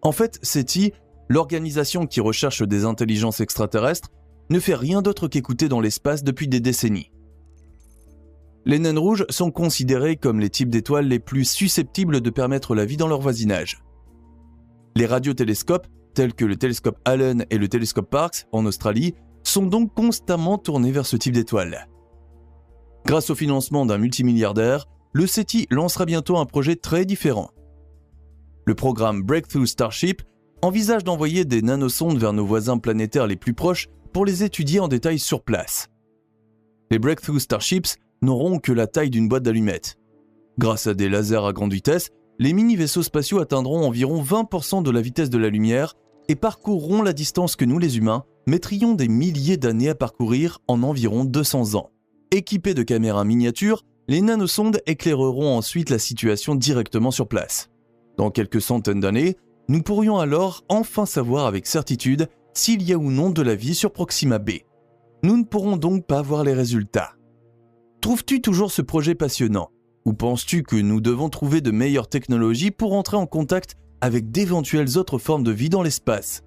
En fait, SETI, l'organisation qui recherche des intelligences extraterrestres, ne fait rien d'autre qu'écouter dans l'espace depuis des décennies. Les naines rouges sont considérées comme les types d'étoiles les plus susceptibles de permettre la vie dans leur voisinage. Les radiotélescopes, tels que le télescope Allen et le télescope Parkes en Australie, sont donc constamment tournés vers ce type d'étoiles. Grâce au financement d'un multimilliardaire, le SETI lancera bientôt un projet très différent. Le programme Breakthrough Starship envisage d'envoyer des nanosondes vers nos voisins planétaires les plus proches pour les étudier en détail sur place. Les Breakthrough Starships n'auront que la taille d'une boîte d'allumettes. Grâce à des lasers à grande vitesse, les mini-vaisseaux spatiaux atteindront environ 20% de la vitesse de la lumière et parcourront la distance que nous les humains mettrions des milliers d'années à parcourir en environ 200 ans. Équipés de caméras miniatures, les nanosondes éclaireront ensuite la situation directement sur place. Dans quelques centaines d'années, nous pourrions alors enfin savoir avec certitude s'il y a ou non de la vie sur Proxima b. Nous ne pourrons donc pas voir les résultats. Trouves-tu toujours ce projet passionnant? Ou penses-tu que nous devons trouver de meilleures technologies pour entrer en contact avec d'éventuelles autres formes de vie dans l'espace?